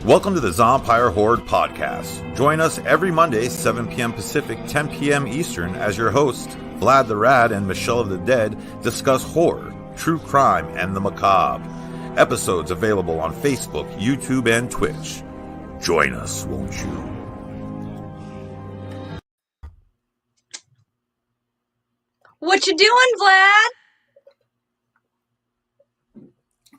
Welcome to the Zompire Horde podcast. Join us every Monday, 7 p.m. Pacific, 10 p.m. Eastern, as your hosts, Vlad the Rad and Michelle of the Dead, discuss horror, true crime, and the macabre. Episodes available on Facebook, YouTube, and Twitch. Join us, won't you? What you doing, Vlad?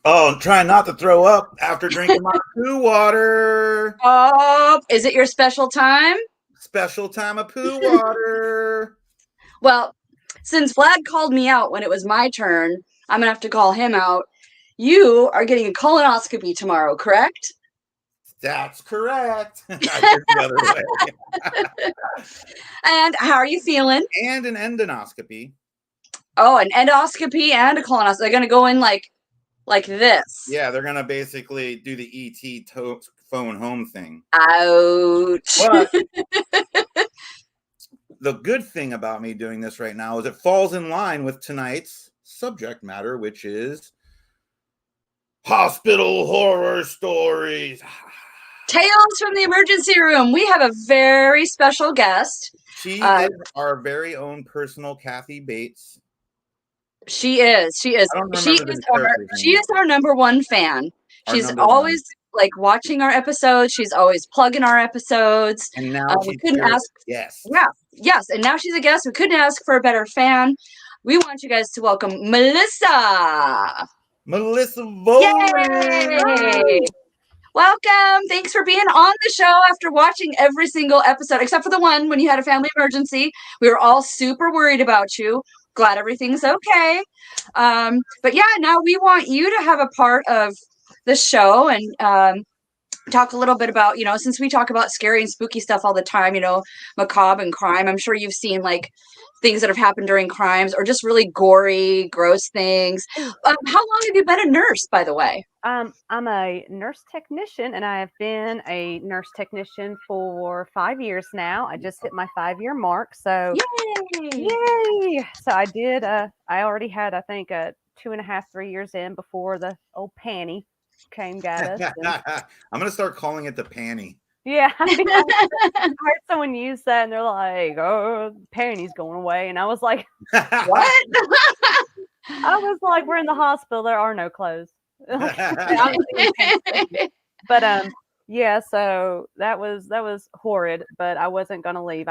Oh, I'm trying not to throw up after drinking my poo water. Oh, is it your special time? Special time of poo water. Well, since Vlad called me out when it was my turn, I'm going to have to call him out. You are getting a colonoscopy tomorrow, correct? That's correct. I took the other way. And how are you feeling? And an endoscopy. Oh, an endoscopy and a colonoscopy. They're going to go in like this. Yeah, they're going to basically do the ET phone home thing. Ouch. But the good thing about me doing this right now is it falls in line with tonight's subject matter, which is hospital horror stories. Tales from the emergency room. We have a very special guest. She is our very own personal Kathy Bates. She is. She is our number one fan. She's always like watching our episodes. She's always plugging our episodes. And now we couldn't ask. Yes. Yeah. Yes. And now she's a guest. We couldn't ask for a better fan. We want you guys to welcome Melissa. Melissa Volan. Yay! Welcome. Thanks for being on the show after watching every single episode, except for the one when you had a family emergency. We were all super worried about you. Glad everything's okay. But yeah, now we want you to have a part of the show and talk a little bit about, since we talk about scary and spooky stuff all the time, macabre and crime. I'm sure you've seen like things that have happened during crimes or just really gory, gross things. How long have you been a nurse, by the way? I'm a nurse technician, and I have been a nurse technician for 5 years now. I just hit my 5-year mark, so yay! So I did. I already had, I think, 2.5, 3 years in before the old panty got us. I'm gonna start calling it the panty. Yeah, I heard someone use that, and they're like, "Oh, panty's going away," and I was like, "What?" I was like, "We're in the hospital. There are no clothes." But yeah, so that was horrid, but I wasn't gonna leave.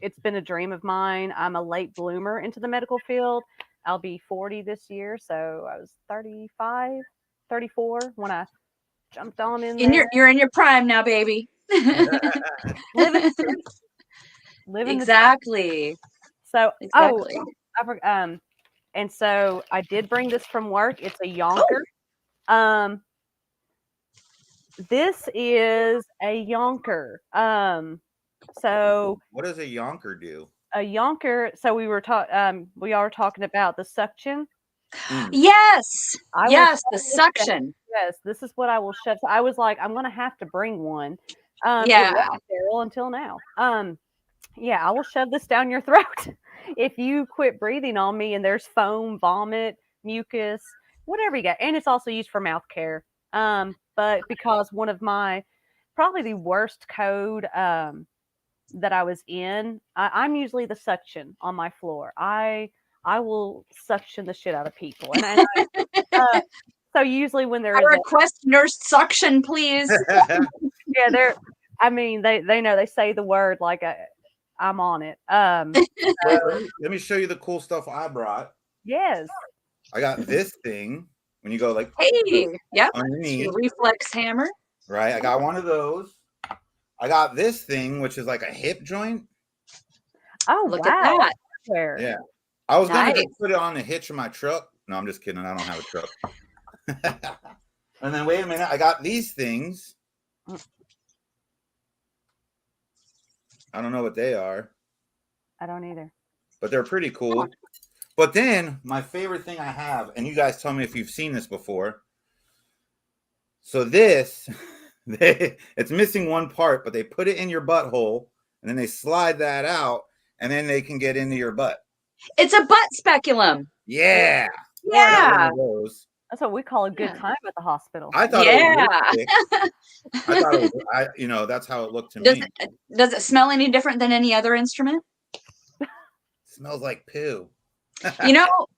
It's been a dream of mine. I'm a late bloomer into the medical field. I'll be 40 this year, so I was 35, 34 when I jumped on in there. You're in your prime now, baby. Living exactly. So and so I did bring this from work. It's a yonker. This is a yonker. So what does a yonker do? A yonker. So we are talking about the suction. Yes. The suction. Yes, this is what I will shove. So I was like, I'm gonna have to bring one. Sterile until now. Yeah, I will shove this down your throat if you quit breathing on me. And there's foam, vomit, mucus, whatever you got. And it's also used for mouth care. But because one of my probably the worst code that I was in, I'm usually the suction on my floor. I will suction the shit out of people. And so usually when there is request nurse suction, please. Yeah, they know, they say the word like I'm on it. Let me show you the cool stuff I brought. Yes. I got this thing when you go like, hey, yep, underneath. Reflex hammer. Right. I got one of those. I got this thing, which is like a hip joint. Oh, look at that. Yeah. I was going to just put it on the hitch of my truck. No, I'm just kidding. I don't have a truck. And then wait a minute. I got these things. I don't know what they are. I don't either. But they're pretty cool. But then my favorite thing I have, and you guys tell me if you've seen this before. So this, it's missing one part, but they put it in your butthole and then they slide that out and then they can get into your butt. It's a butt speculum. Yeah. Yeah. That's what we call a good time at the hospital. I thought it was I thought it was, that's how it looked to me. Does it smell any different than any other instrument? Smells like poo.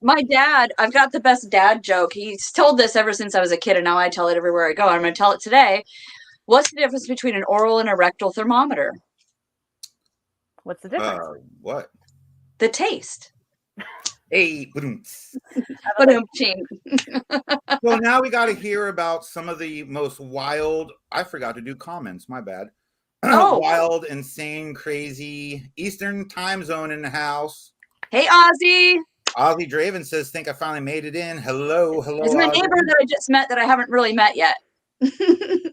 My dad, I've got the best dad joke. He's told this ever since I was a kid, and now I tell it everywhere I go. I'm going to tell it today. What's the difference between an oral and a rectal thermometer? What's the difference? What? The taste. Hey, so now we got to hear about some of the most wild. I forgot to do comments. My bad. Wild, insane, crazy Eastern time zone in the house. Hey, Ozzy. Ozzy Draven says, "Think I finally made it in." Hello. It's my neighbor that I just met that I haven't really met yet.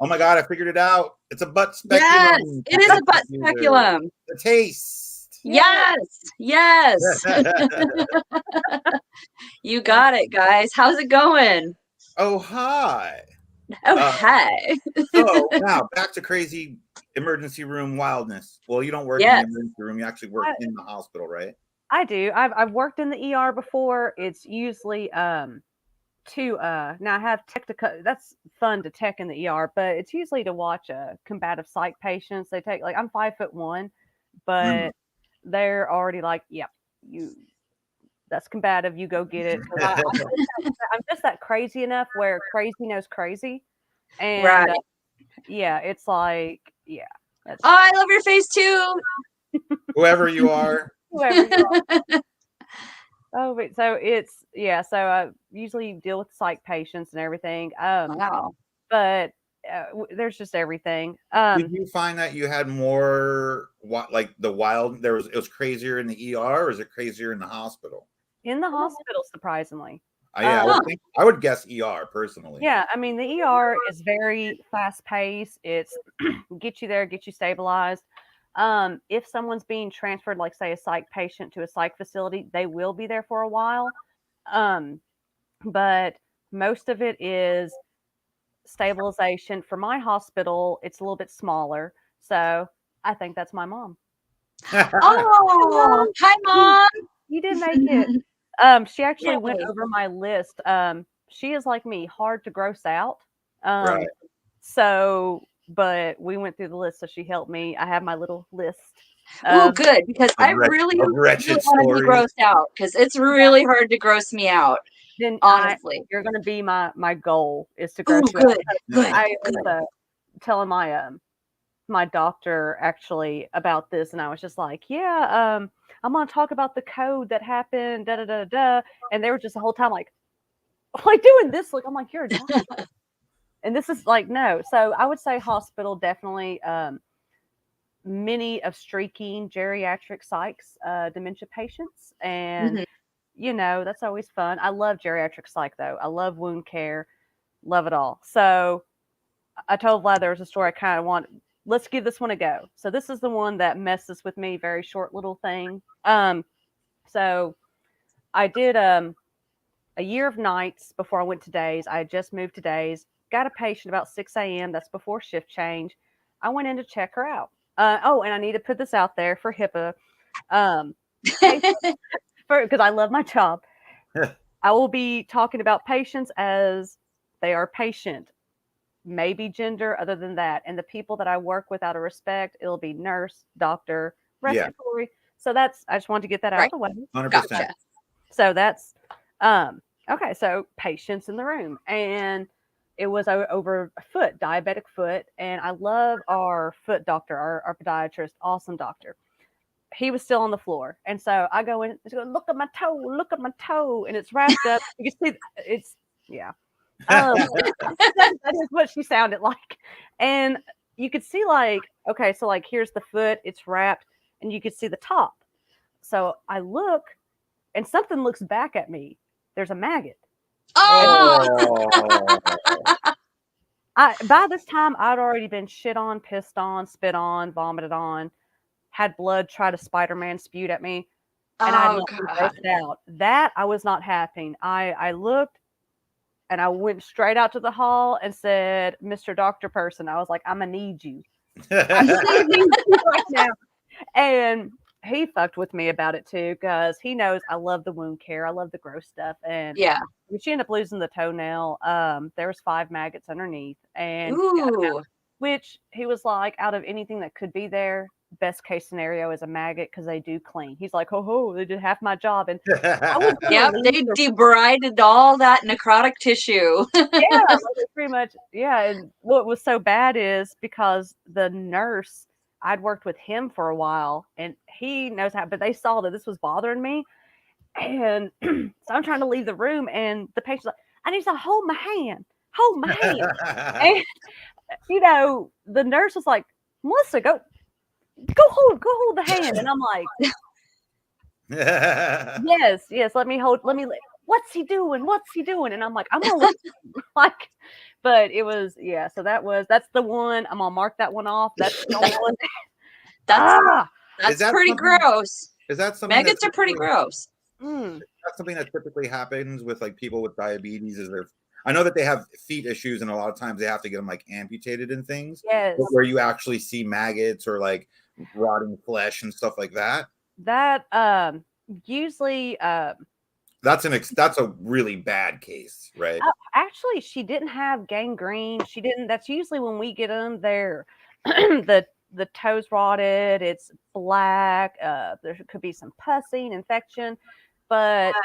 Oh my God, I figured it out. It's a butt speculum. Yes, it is a butt speculum. The taste. Yes. You got it, guys. How's it going? Oh, hi. Hi. So now back to crazy emergency room wildness. Well, you don't work in the emergency room. You actually work in the hospital, right? I do. I've worked in the ER before. It's usually now I have that's fun to tech in the ER, but it's usually to watch combative psych patients. They take I'm 5'1", but they're already like, yep, that's combative. You go get it. I'm just that crazy enough where crazy knows crazy, and it's like I love your face too. Whoever you are. Oh, wait. So it's so I usually deal with psych patients and everything. Wow. But there's just everything. Did you find that you had more like the wild? It was crazier in the ER, or is it crazier in the hospital? In the hospital, surprisingly. I would guess ER personally. Yeah, I mean the ER is very fast paced. It's get you there, get you stabilized. If someone's being transferred, like say a psych patient to a psych facility, they will be there for a while. But most of it is stabilization. For my hospital, it's a little bit smaller. So I think that's my mom. Oh, hi, Mom. You did make it. She actually went over my list. She is like me, hard to gross out. Right. So, but we went through the list, so she helped me. I have my little list. Oh, good, because I really want to be grossed out because it's really hard to gross me out. Then honestly, you're going to be my goal is to gross you out. I was telling my doctor actually about this, and I was just like, I'm going to talk about the code that happened, da da da da, and they were just the whole time like doing this. Like I'm like, you're a doctor. And this is like, no. So I would say hospital definitely. Many of streaking geriatric psychs, dementia patients, and that's always fun. I love geriatric psych though. I love wound care, love it all. So I told Vlad there was a story I kind of want. Let's give this one a go. So this is the one that messes with me. Very short little thing. So I did a year of nights before I went to days. I had just moved to days. Got a patient about 6 a.m. That's before shift change. I went in to check her out. And I need to put this out there for HIPAA, because I love my job. I will be talking about patients as they are patient, maybe gender other than that. And the people that I work with out of respect, it'll be nurse, doctor, respiratory. Yeah. So I just wanted to get that out of the way. 100%. Gotcha. So that's, okay. So patients in the room, and it was over a foot, diabetic foot. And I love our foot doctor, our podiatrist, awesome doctor. He was still on the floor. And so I go in, look at my toe. And it's wrapped up. You can see it's, that is what she sounded like. And you could see okay, so here's the foot, it's wrapped, and you could see the top. So I look, and something looks back at me. There's a maggot. Oh! By this time, I'd already been shit on, pissed on, spit on, vomited on, had blood try to Spider-Man spewed at me, and I had not been out. That I was not happy. I looked, and I went straight out to the hall and said, "Mr. Doctor Person," I was like, "I'm gonna need you. I'm gonna need you right now." And he fucked with me about it too, because he knows I love the wound care, I love the gross stuff, and she ended up losing the toenail. There was 5 maggots underneath, and Ooh. which he was like, out of anything that could be there, best case scenario is a maggot because they do clean. He's like, oh, they did half my job, and I was Yep, they debrided all that necrotic tissue. yeah, like pretty much. Yeah, and what was so bad is because the nurse, I'd worked with him for a while, and he knows how, but they saw that this was bothering me, and so I'm trying to leave the room, and the patient's like, I need to hold my hand, and the nurse was like, Melissa, go hold the hand, and I'm like, yes, let me, what's he doing, and I'm like, I'm gonna like, but it was, yeah, so that's the one. I'm gonna mark that one off. That's the only one. That's pretty gross. Is that something? Maggots are pretty gross. That's something that typically happens with like people with diabetes. I know that they have feet issues, and a lot of times they have to get them like amputated and things. Yes. Where you actually see maggots or like rotting flesh and stuff like that. That usually that's a really bad case, right? Actually, she didn't have gangrene. She didn't. That's usually when we get them. They're the toes rotted. It's black. There could be some pussing, infection, but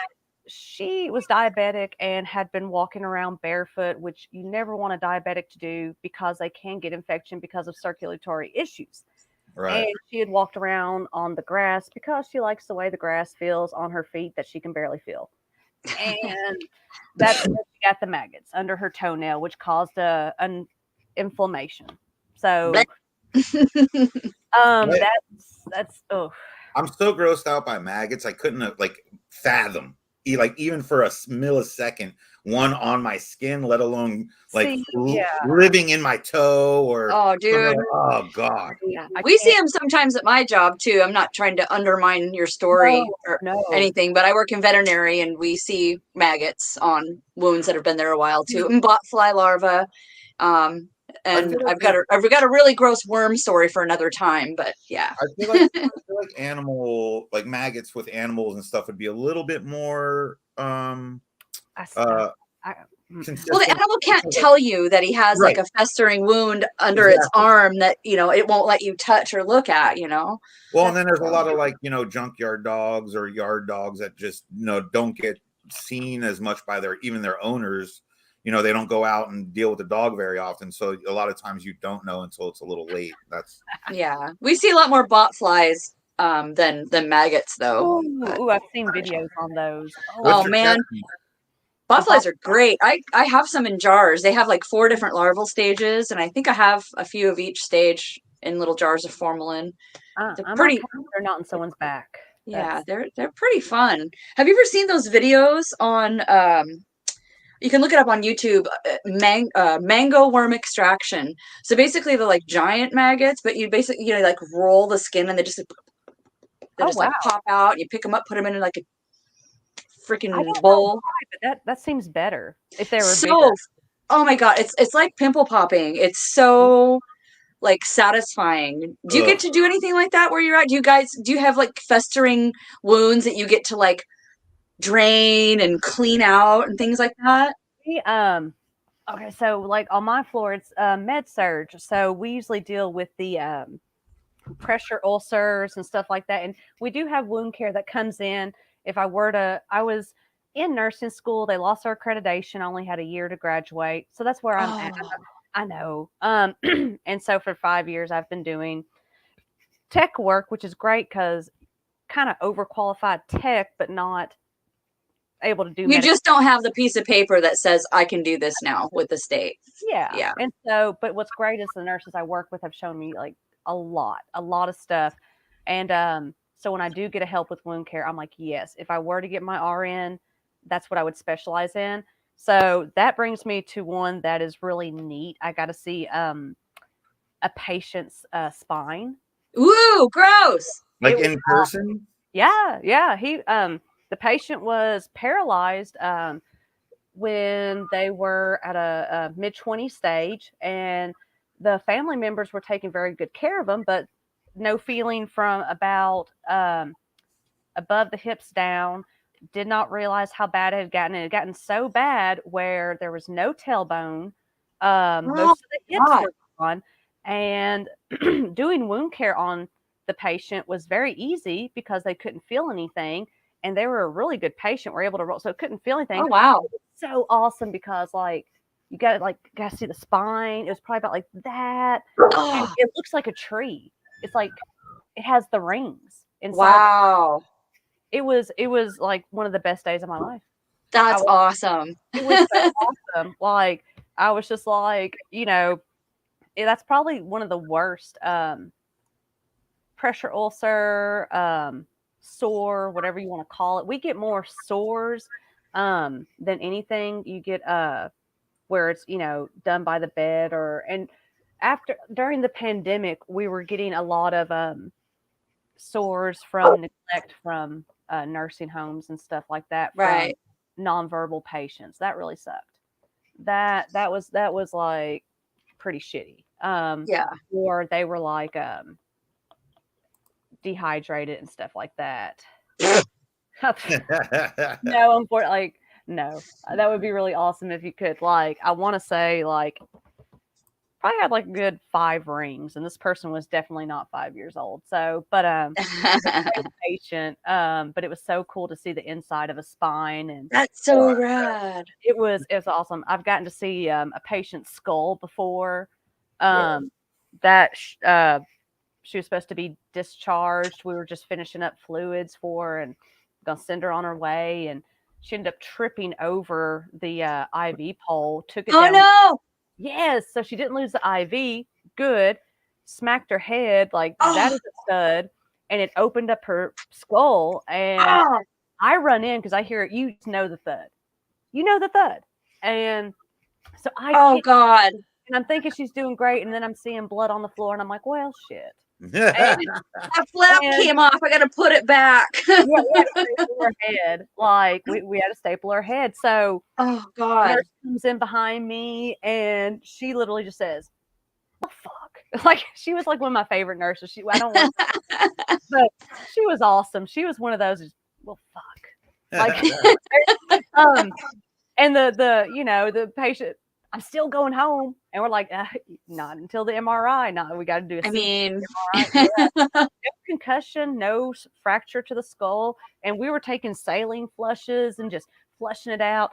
she was diabetic and had been walking around barefoot, which you never want a diabetic to do because they can get infection because of circulatory issues. Right. And she had walked around on the grass because she likes the way the grass feels on her feet that she can barely feel. And that's where she got the maggots under her toenail, which caused an inflammation. So that's oh. I'm so grossed out by maggots. I couldn't fathom even for a millisecond one on my skin, let alone living in my toe or dude. Oh god. Yeah. We see them sometimes at my job too. I'm not trying to undermine your story or anything, but I work in veterinary and we see maggots on wounds that have been there a while too, and botfly larvae. And I've got a really gross worm story for another time, but yeah. I feel like animal, like maggots with animals and stuff would be a little bit more well, the animal can't tell you that he has like a festering wound under its arm that, it won't let you touch or look at, Well, and then there's a lot of junkyard dogs or yard dogs that just, don't get seen as much by their owners. They don't go out and deal with the dog very often. So a lot of times you don't know until it's a little late. We see a lot more botflies than maggots though. Ooh, I've seen videos on those. Oh man. Botflies are great. I have some in jars. They have like 4 different larval stages, and I think I have a few of each stage in little jars of formalin. They're pretty. They're not in someone's back. Yeah, they're pretty fun. Have you ever seen those videos on? You can look it up on YouTube. Mango worm extraction. So basically, they're like giant maggots, but you basically like roll the skin, and they just like pop out. You pick them up, put them in like a freaking bowl. But that seems better if they were bigger. Oh my god, it's like pimple popping. It's so like satisfying. Do you get to do anything like that where you're at? Do you have like festering wounds that you get to like drain and clean out and things like that? Okay, so like on my floor it's med surge, so we usually deal with the pressure ulcers and stuff like that, and we do have wound care that comes in. If I was in nursing school, they lost our accreditation. I only had a year to graduate, so that's where I'm at. I know. And so for 5 years I've been doing tech work, which is great because kind of overqualified tech, but not able to do. You just don't have the piece of paper that says I can do this now with the state. Yeah. And so, but what's great is the nurses I work with have shown me like a lot of stuff. And so when I do get a help with wound care, I'm like, yes, if I were to get my RN, that's what I would specialize in. So that brings me to one that is really neat. I got to see a patient's spine. Ooh, gross! Like in person? Yeah. He the patient was paralyzed when they were at a mid-20 stage, and the family members were taking very good care of them, but no feeling from about above the hips down. did not realize how bad it had gotten. It had gotten so bad where there was no tailbone. Most of the hips were gone. And doing wound care on the patient was very easy because they couldn't feel anything. And they were a really good patient. Were able to roll, so couldn't feel anything. Oh, wow. So awesome because like you got to see the spine. It was probably about like that. Oh. It looks like a tree. It's like it has the rings inside. Wow. It was like one of the best days of my life. That's awesome. It was so awesome. Like I was just like, you know, that's probably one of the worst pressure ulcer, sore, whatever you want to call it. We get more sores than anything. You get where it's, you know, done by the bed and during the pandemic, we were getting a lot of sores from neglect from nursing homes and stuff like that from nonverbal patients. That really sucked. That was like pretty shitty. Or they were like dehydrated and stuff like that. No, unfortunately, no. That would be really awesome if you could. Like, I want to say like probably had like a good 5 rings, and this person was definitely not 5 years old. So, but patient. But it was so cool to see the inside of a spine, and that's so rad. It was awesome. I've gotten to see a patient's skull before. That she was supposed to be discharged. We were just finishing up fluids for her and gonna send her on her way, and she ended up tripping over the IV pole. Took it down. Oh no! Yes, so she didn't lose the IV. Good. Smacked her head like that is a stud, and it opened up her skull. And I run in because I hear it. You know the thud. You know the thud. And so God. And I'm thinking she's doing great, and then I'm seeing blood on the floor, and I'm like, well, shit. That flap came off. I got to put it back. We had to staple her head. Like we had to staple her head. So oh God, nurse comes in behind me, and she literally just says, "Oh fuck!" Like she was like one of my favorite nurses. I don't want, but she was awesome. She was one of those. Well, fuck. Like, and the you know the patient. I'm still going home. And we're like, not until the MRI. No, we got to do a MRI. No concussion, no fracture to the skull. And we were taking saline flushes and just flushing it out.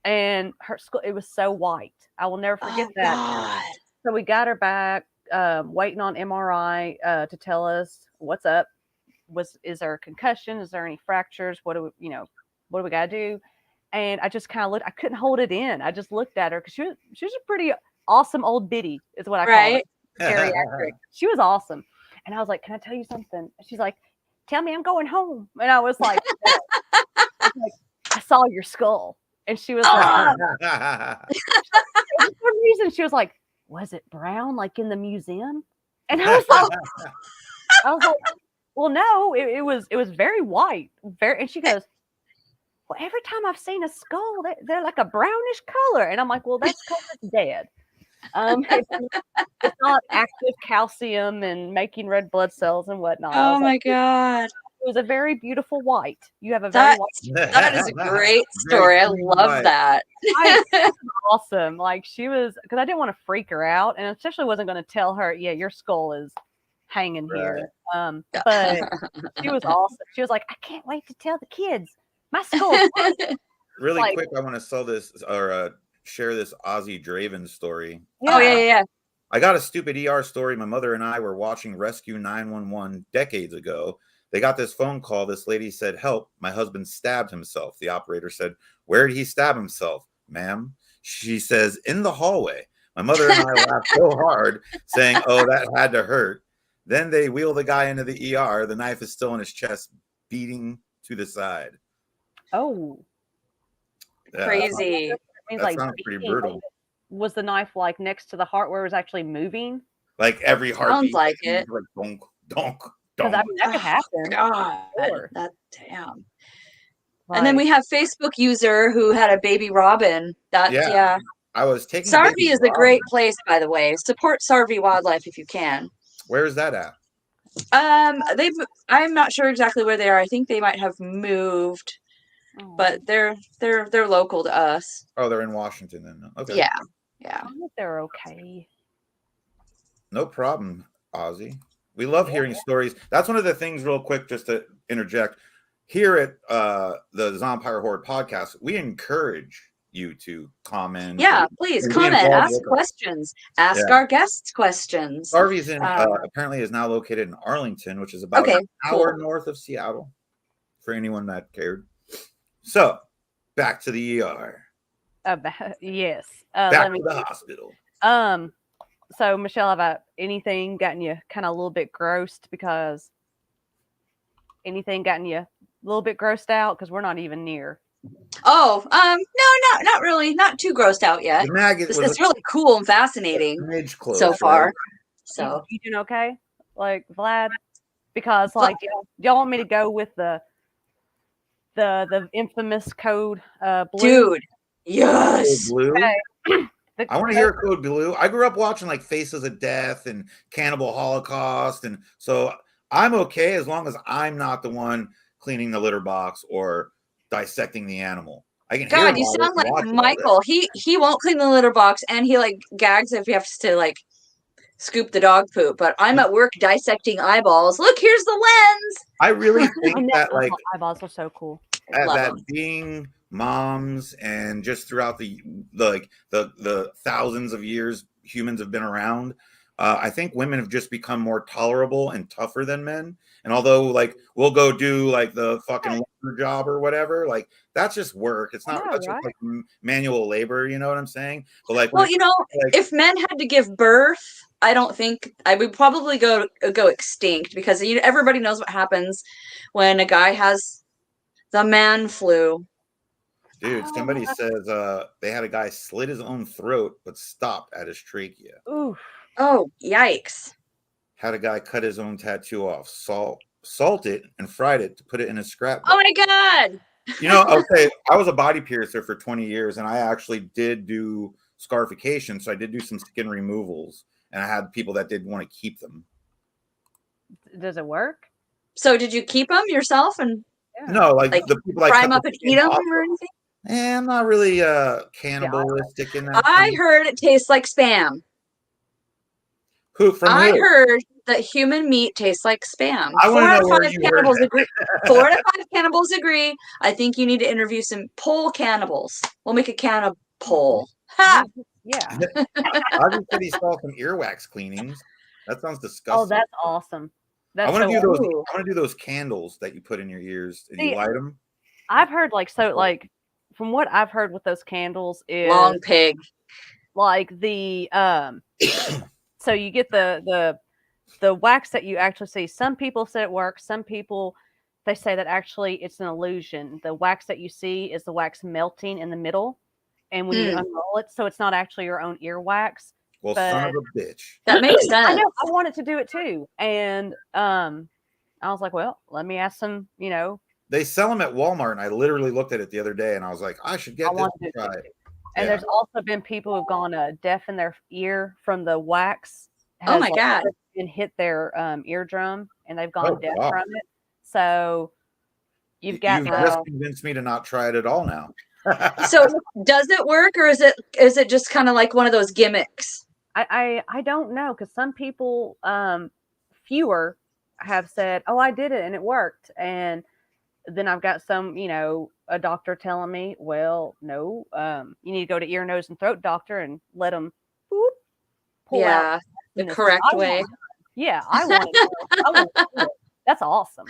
And her skull, it was so white. I will never forget that. God. So we got her back, waiting on MRI to tell us what's up. Is there a concussion? Is there any fractures? What do we got to do? And I just kind of looked. I couldn't hold it in. I just looked at her because she was a pretty awesome old biddy, is what I call it. Geriatric. She was awesome. And I was like, "Can I tell you something?" She's like, "Tell me I'm going home." And I was like, "I saw your skull." And she was like, for some reason, she was like, "Was it brown like in the museum?" And I was like, "Well, no, it was very white." And she goes, "Well, every time I've seen a skull, they're like a brownish color." And I'm like, "Well, that's because it's dead. It's not active calcium and making red blood cells and whatnot." Oh my God. It was a very beautiful white. You have a very white. That is a great story. I love that. Awesome. Like she was, because I didn't want to freak her out, and especially wasn't going to tell her, "Yeah, your skull is hanging here." But she was awesome. She was like, "I can't wait to tell the kids. My skull." Really quick, I want to sell this or share this Ozzy Draven story. Yeah. Oh yeah. I got a stupid ER story. My mother and I were watching Rescue 911 decades ago. They got this phone call. This lady said, "Help, my husband stabbed himself." The operator said, "Where did he stab himself, ma'am?" She says, "In the hallway." My mother and I laughed so hard, saying, "Oh, that had to hurt." Then they wheel the guy into the ER. The knife is still in his chest, beating to the side. Oh, crazy. That sounds pretty brutal. Was the knife like next to the heart where it was actually moving? Like every heartbeat. Sounds like it. Like donk, donk, donk. I mean, that could happen. God, that damn. Right. And then we have Facebook user who had a baby robin. Yeah. I was taking. Sarvey is a great place, by the way. Support Sarvey Wildlife if you can. Where is that at? I'm not sure exactly where they are. I think they might have moved. but they're local to us. Oh, they're in Washington then. Okay. Yeah. I think they're okay. No problem, Ozzy. We love hearing stories. That's one of the things, real quick, just to interject. Here at the Zompire Horde podcast, we encourage you to comment. Yeah, please comment, ask questions, ask our guests questions. Harvey's apparently is now located in Arlington, which is about an hour north of Seattle, for anyone that cared. So, back to the ER. Yes. Back to the hospital. So, Michelle, have anything gotten you kind of a little bit grossed? Because anything gotten you a little bit grossed out? Because we're not even near. Oh, no, not really. Not too grossed out yet. This is really cool and fascinating so far. Right? So you doing okay, like Vlad? Because like y'all want me to go with the infamous code blue? Dude, yes. Blue. Okay. I want to hear Code Blue. I grew up watching like Faces of Death and Cannibal Holocaust, and so I'm okay as long as I'm not the one cleaning the litter box or dissecting the animal. I can hear you sound like Michael. He won't clean the litter box, and he like gags if you have to like scoop the dog poop. But I'm at work dissecting eyeballs. Look, here's the lens. I really think that like eyeballs are so cool. That being moms and just throughout the thousands of years humans have been around, I think women have just become more tolerable and tougher than men. And although like we'll go do like the fucking job or whatever, like that's just work. It's not just like manual labor. You know what I'm saying? But like, well, if men had to give birth, I don't think I would probably go extinct, because everybody knows what happens when a guy has the man flu. Dude, somebody says they had a guy slit his own throat but stopped at his trachea. Oof. Oh, yikes. Had a guy cut his own tattoo off, salt it, and fried it to put it in a scrapbook. Oh my God. Okay, I was a body piercer for 20 years, and I actually did do scarification, so I did do some skin removals, and I had people that did want to keep them. Does it work? So did you keep them yourself? And no, like the people fry them up and eat them or anything? I'm not really cannibalistic in that. I heard it tastes like Spam. I heard that human meat tastes like Spam. 4 out of 5 cannibals agree. 4 out of 5 cannibals agree. I think you need to interview some poll cannibals. We'll make a cannibal poll. Ha! Yeah. I just said he saw some earwax cleanings. That sounds disgusting. Oh, that's awesome. I want to do those. I want to do those candles that you put in your ears and you light them. I've heard from what I've heard with those candles is long pig. Like the so you get the wax that you actually see. Some people say it works. Some people they say that actually it's an illusion. The wax that you see is the wax melting in the middle, and when you unroll it, so it's not actually your own earwax. Well, son of a bitch. That makes sense. I know. I wanted to do it too, and I was like, well, let me ask some. They sell them at Walmart, and I literally looked at it the other day, and I was like, I should get this to try it. And there's also been people who've gone deaf in their ear from the wax. Oh my God! And hit their eardrum, and they've gone deaf from it. So you've just convinced me to not try it at all now. So does it work, or is it just kind of like one of those gimmicks? I don't know, because some people fewer have said, oh, I did it and it worked, and then I've got some a doctor telling me, well, no, you need to go to ear, nose, and throat doctor and let them pull out the correct way. I want it. That's awesome.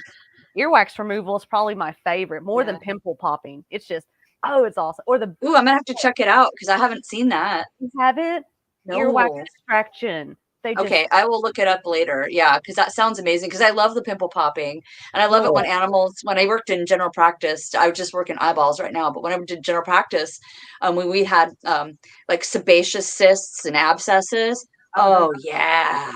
Earwax removal is probably my favorite, more than pimple popping. It's just, it's awesome. Or I'm gonna have to check it out because I haven't seen that. You haven't? No. Earwax extraction. Okay, I will look it up later. Yeah, because that sounds amazing. Because I love the pimple popping, and I love it when I worked in general practice. I just work in eyeballs right now, but when I did general practice, we had like sebaceous cysts and abscesses. Oh yeah!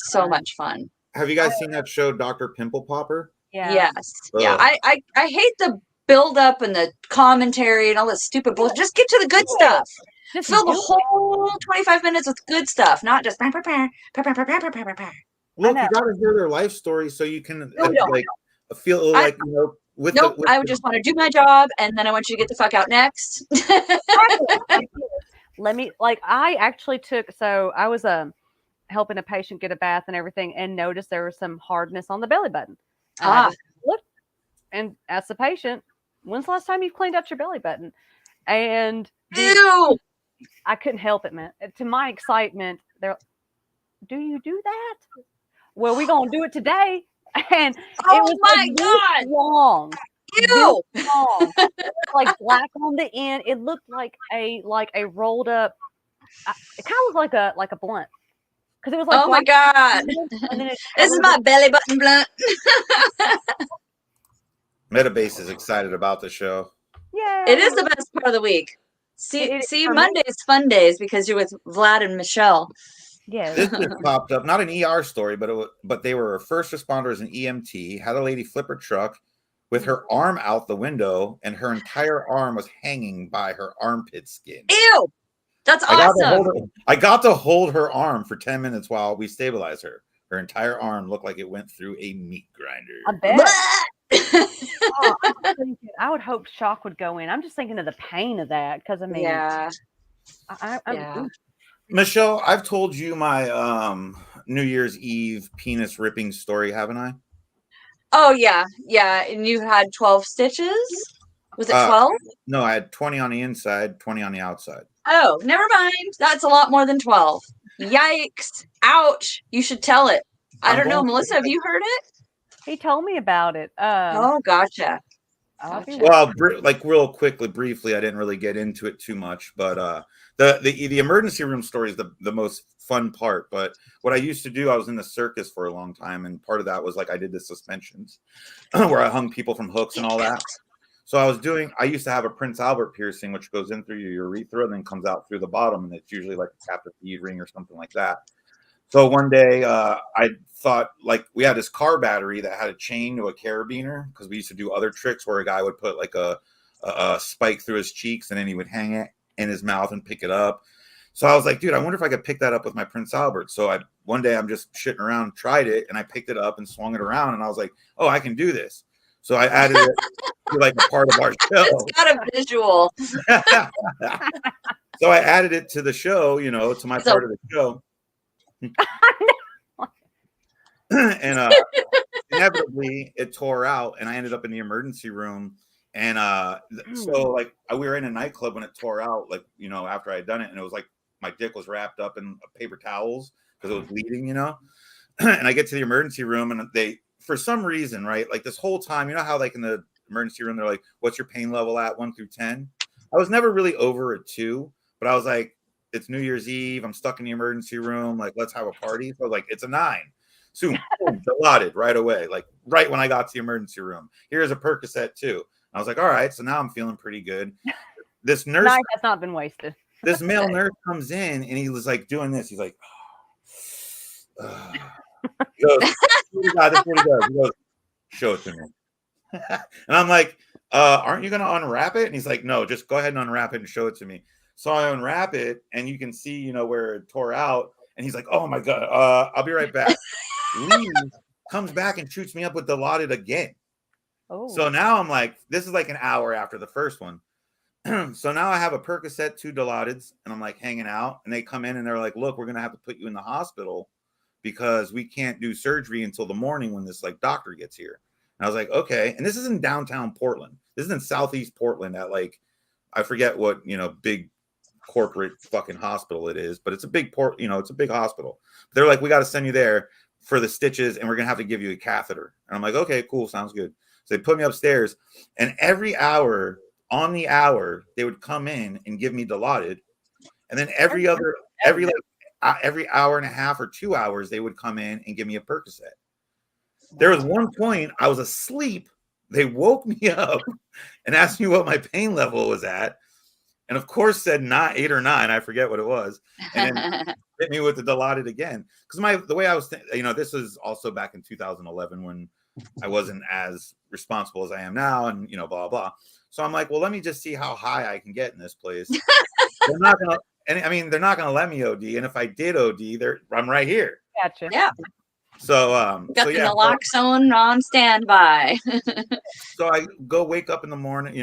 So much fun. Have you guys seen that show, Dr. Pimple Popper? Yeah. Yes. Ugh. Yeah. I hate the build up and the commentary and all this stupid bullshit. Just get to the good stuff. Just fill the whole 25 minutes with good stuff, not just Look, you gotta hear their life story so you can feel like I would just want to do my job, and then I want you to get the fuck out next. I actually took, so I was helping a patient get a bath and everything, and noticed there was some hardness on the belly button. And I just looked and asked the patient, "When's the last time you've cleaned out your belly button?" And Ew! I couldn't help it, man. To my excitement, they're, "Do you do that?" "Well, we're gonna do it today." And it was my God, long. Ew! Long. Like black on the end. It looked like a rolled up. It kind of looked like a blunt, because it was like, oh my God, and then this is my belly button blunt. Metabase is excited about the show. Yeah, it is the best part of the week. See, Monday's fun days because you're with Vlad and Michelle. Yeah, this just popped up. Not an ER story, but they were first responders and EMT. Had a lady flip her truck with her arm out the window, and her entire arm was hanging by her armpit skin. Ew! That's awesome. I got to hold her arm for 10 minutes while we stabilized her. Her entire arm looked like it went through a meat grinder. I bet. I would hope shock would go in. I'm just thinking of the pain of that, because I mean, yeah. Michelle, I've told you my New Year's Eve penis ripping story, haven't I? Oh yeah, and you had 12 stitches. Was it 12? No, I had 20 on the inside, 20 on the outside. Oh, never mind. That's a lot more than 12. Yikes! Ouch! You should tell it. I don't know, Melissa. Have you heard it? He told me about it. Oh, gotcha. Well, real quickly, briefly, I didn't really get into it too much, but the emergency room story is the most fun part. But what I used to do, I was in the circus for a long time, and part of that was like I did the suspensions where I hung people from hooks and all that. So I used to have a Prince Albert piercing, which goes in through your urethra and then comes out through the bottom, and it's usually like a captive feed ring or something like that. So one day I thought, like, we had this car battery that had a chain to a carabiner, because we used to do other tricks where a guy would put like a spike through his cheeks and then he would hang it in his mouth and pick it up. So I was like, dude, I wonder if I could pick that up with my Prince Albert. So one day I'm just shitting around, tried it, and I picked it up and swung it around, and I was like, oh, I can do this. So I added it to like a part of our show. It's got a visual. So I added it to the show, to my part of the show. And inevitably it tore out, and I ended up in the emergency room. And so like we were in a nightclub when it tore out, like, after I had done it, and it was like my dick was wrapped up in paper towels because it was bleeding, And I get to the emergency room, and they, for some reason, right, like this whole time, how like in the emergency room they're like, what's your pain level at 1 through 10? I was never really over a 2, but I was like, it's New Year's Eve, I'm stuck in the emergency room, like, let's have a party. So I was like, it's a 9. Soon, dilaudid right away, like right when I got to the emergency room. Here's a Percocet too. I was like, all right, so now I'm feeling pretty good. This nurse has not been wasted. This male nurse comes in, and he was like doing this. He's like, he goes, this is what he does. He goes, show it to me. And I'm like, aren't you going to unwrap it? And he's like, no, just go ahead and unwrap it and show it to me. So I unwrap it, and you can see, where it tore out. And he's like, oh my God, I'll be right back. Leaves, comes back and shoots me up with Dilaudid again. Oh. So now I'm like, this is like an hour after the first one. So now I have a Percocet, 2 Dilaudid's, and I'm like hanging out, and they come in and they're like, look, we're going to have to put you in the hospital because we can't do surgery until the morning when this like doctor gets here. And I was like, okay. And this is in downtown Portland. This is in Southeast Portland at like, I forget what, big corporate fucking hospital it is, but it's a big it's a big hospital. They're like, we got to send you there for the stitches, and we're going to have to give you a catheter. And I'm like, okay, cool. Sounds good. So they put me upstairs, and every hour on the hour, they would come in and give me Dilaudid. And then every hour and a half or 2 hours, they would come in and give me a Percocet. There was one point I was asleep. They woke me up and asked me what my pain level was at. And of course said 8 or 9. I forget what it was. And then hit me with the Dilaudid again. Because the way I was this is also back in 2011 when I wasn't as responsible as I am now, and blah blah. So I'm like, well, let me just see how high I can get in this place. They're not gonna let me OD. And if I did OD, I'm right here. Gotcha. Yeah. So, got the yeah. naloxone on standby. So I go wake up in the morning.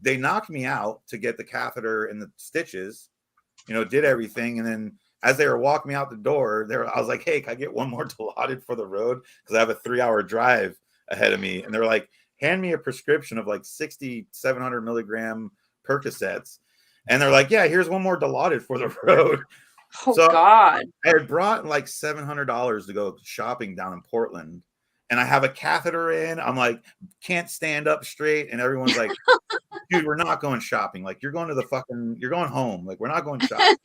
They knocked me out to get the catheter and the stitches. Did everything, and then as they were walking me out the door, I was like, "Hey, can I get one more Dilaudid for the road? Because I have a 3-hour drive ahead of me." And they're like, "Hand me a prescription of like 700 milligram Percocets," and they're like, "Yeah, here's one more Dilaudid for the road." Oh so God! I had brought like $700 to go shopping down in Portland, and I have a catheter in. I'm like, can't stand up straight, and everyone's like, "Dude, we're not going shopping. Like, you're going home. Like, we're not going shopping."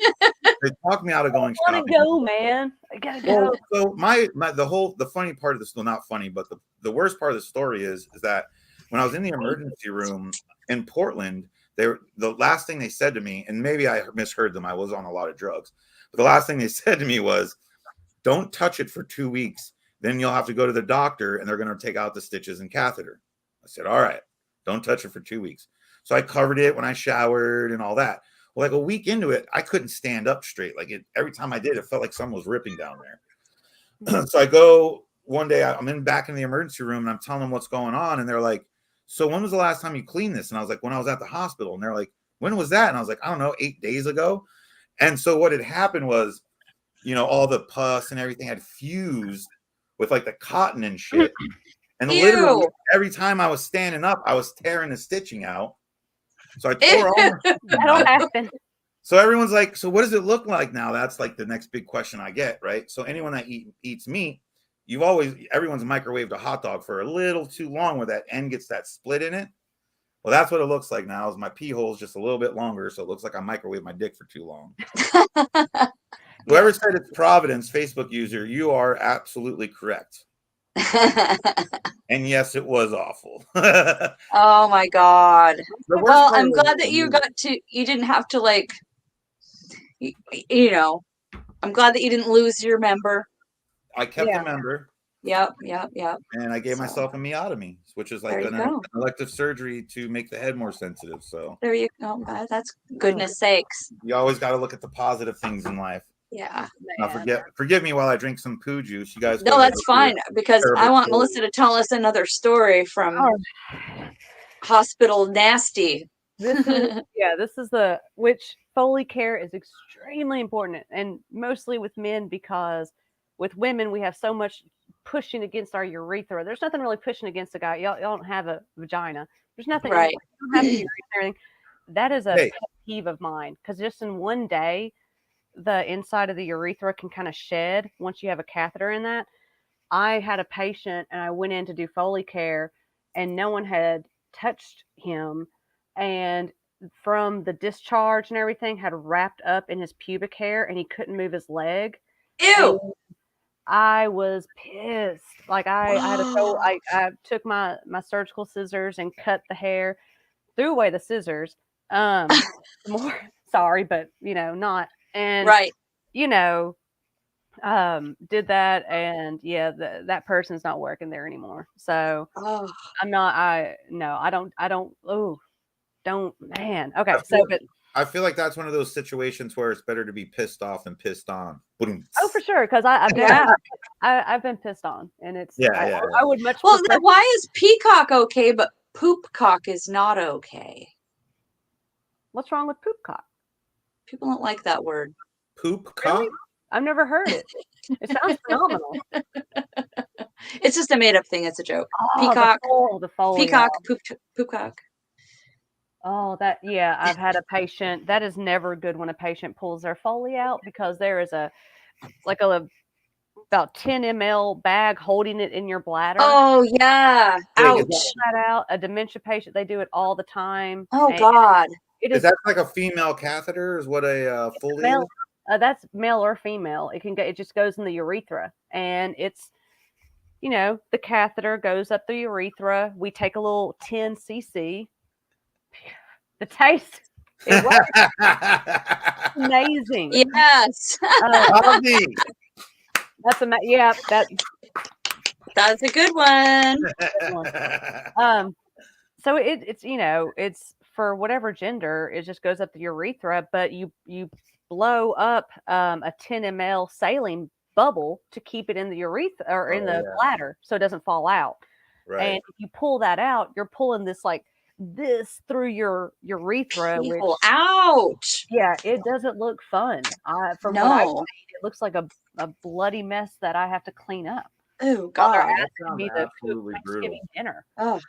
They talked me out of going shopping. I gotta go, man. I gotta go. So the funny part of this, well, not funny, but the worst part of the story is that when I was in the emergency room in Portland, the last thing they said to me, and maybe I misheard them, I was on a lot of drugs, but the last thing they said to me was, "Don't touch it for 2 weeks. Then you'll have to go to the doctor and they're going to take out the stitches and catheter." I said, "All right, don't touch it for 2 weeks." So I covered it when I showered and all that. Well, like a week into it, I couldn't stand up straight. Like every time I did, it felt like someone was ripping down there. So I go one day, I'm back in the emergency room and I'm telling them what's going on. And they're like, "So when was the last time you cleaned this?" And I was like, "When I was at the hospital." And they're like, "When was that?" And I was like, "I don't know, 8 days ago." And so what had happened was, all the pus and everything had fused with like the cotton and shit. And literally every time I was standing up, I was tearing the stitching out. So I tore all That'll happen. So everyone's like, "So what does it look like now?" That's like the next big question I get, right? So anyone that eats meat, everyone's microwaved a hot dog for a little too long where that end gets that split in it. Well, that's what it looks like now, is my pee hole is just a little bit longer, so it looks like I microwaved my dick for too long. Whoever said it's Providence, Facebook user, you are absolutely correct. And yes, it was awful. Oh my God. Well, I'm glad that you didn't have to I'm glad that you didn't lose your member. I kept a member. Yep. And I gave myself a meotomy, which is like an elective surgery to make the head more sensitive. So there you go. That's goodness sakes. You always got to look at the positive things in life. Yeah. Now forgive me while I drink some poo juice. You guys. No, that's fine, because I want Melissa to tell us another story from Hospital Nasty. This is which Foley care is extremely important, and mostly with men, because with women we have so much pushing against our urethra. There's nothing really pushing against a guy. Y'all don't have a vagina. There's nothing. Right. You don't have a urethra or anything. That is a pet peeve of mine, because just in one day, the inside of the urethra can kind of shed once you have a catheter in that. I had a patient and I went in to do Foley care and no one had touched him, and from the discharge and everything had wrapped up in his pubic hair and he couldn't move his leg. Ew. And I was pissed. Like I took my surgical scissors and cut the hair, threw away the scissors. Sorry, but not. And did that, and that person's not working there anymore. So I'm not. I don't. Oh, don't, man. Okay, I feel like that's one of those situations where it's better to be pissed off than pissed on. Oh, for sure, because I've been pissed on, and it's I would much. Well, then why is Peacock okay, but Poopcock is not okay? What's wrong with Poopcock? People don't like that word. Poopcock? Really? I've never heard it. It sounds phenomenal. It's just a made-up thing. It's a joke. Peacock. The Peacock. Poopcock. Oh, I've had a patient. That is never good when a patient pulls their Foley out, because there is a about 10 ml bag holding it in your bladder. Oh yeah. Ouch. That out. A dementia patient, they do it all the time. Oh God. Is that like a female catheter? Is what a Foley is? That's male or female. It just goes in the urethra, and it's, the catheter goes up the urethra. We take a little 10 cc. The taste, it works. Amazing. Yes. That's a good one. So it's for whatever gender, it just goes up the urethra, but you blow up a 10 ml saline bubble to keep it in the urethra or in the bladder so it doesn't fall out. Right. And if you pull that out, you're pulling this like this through your urethra. People, ouch. Yeah, it doesn't look fun. From what I've seen, it looks like a bloody mess that I have to clean up. Oh God, they're asking me to cook Thanksgiving dinner. Oh,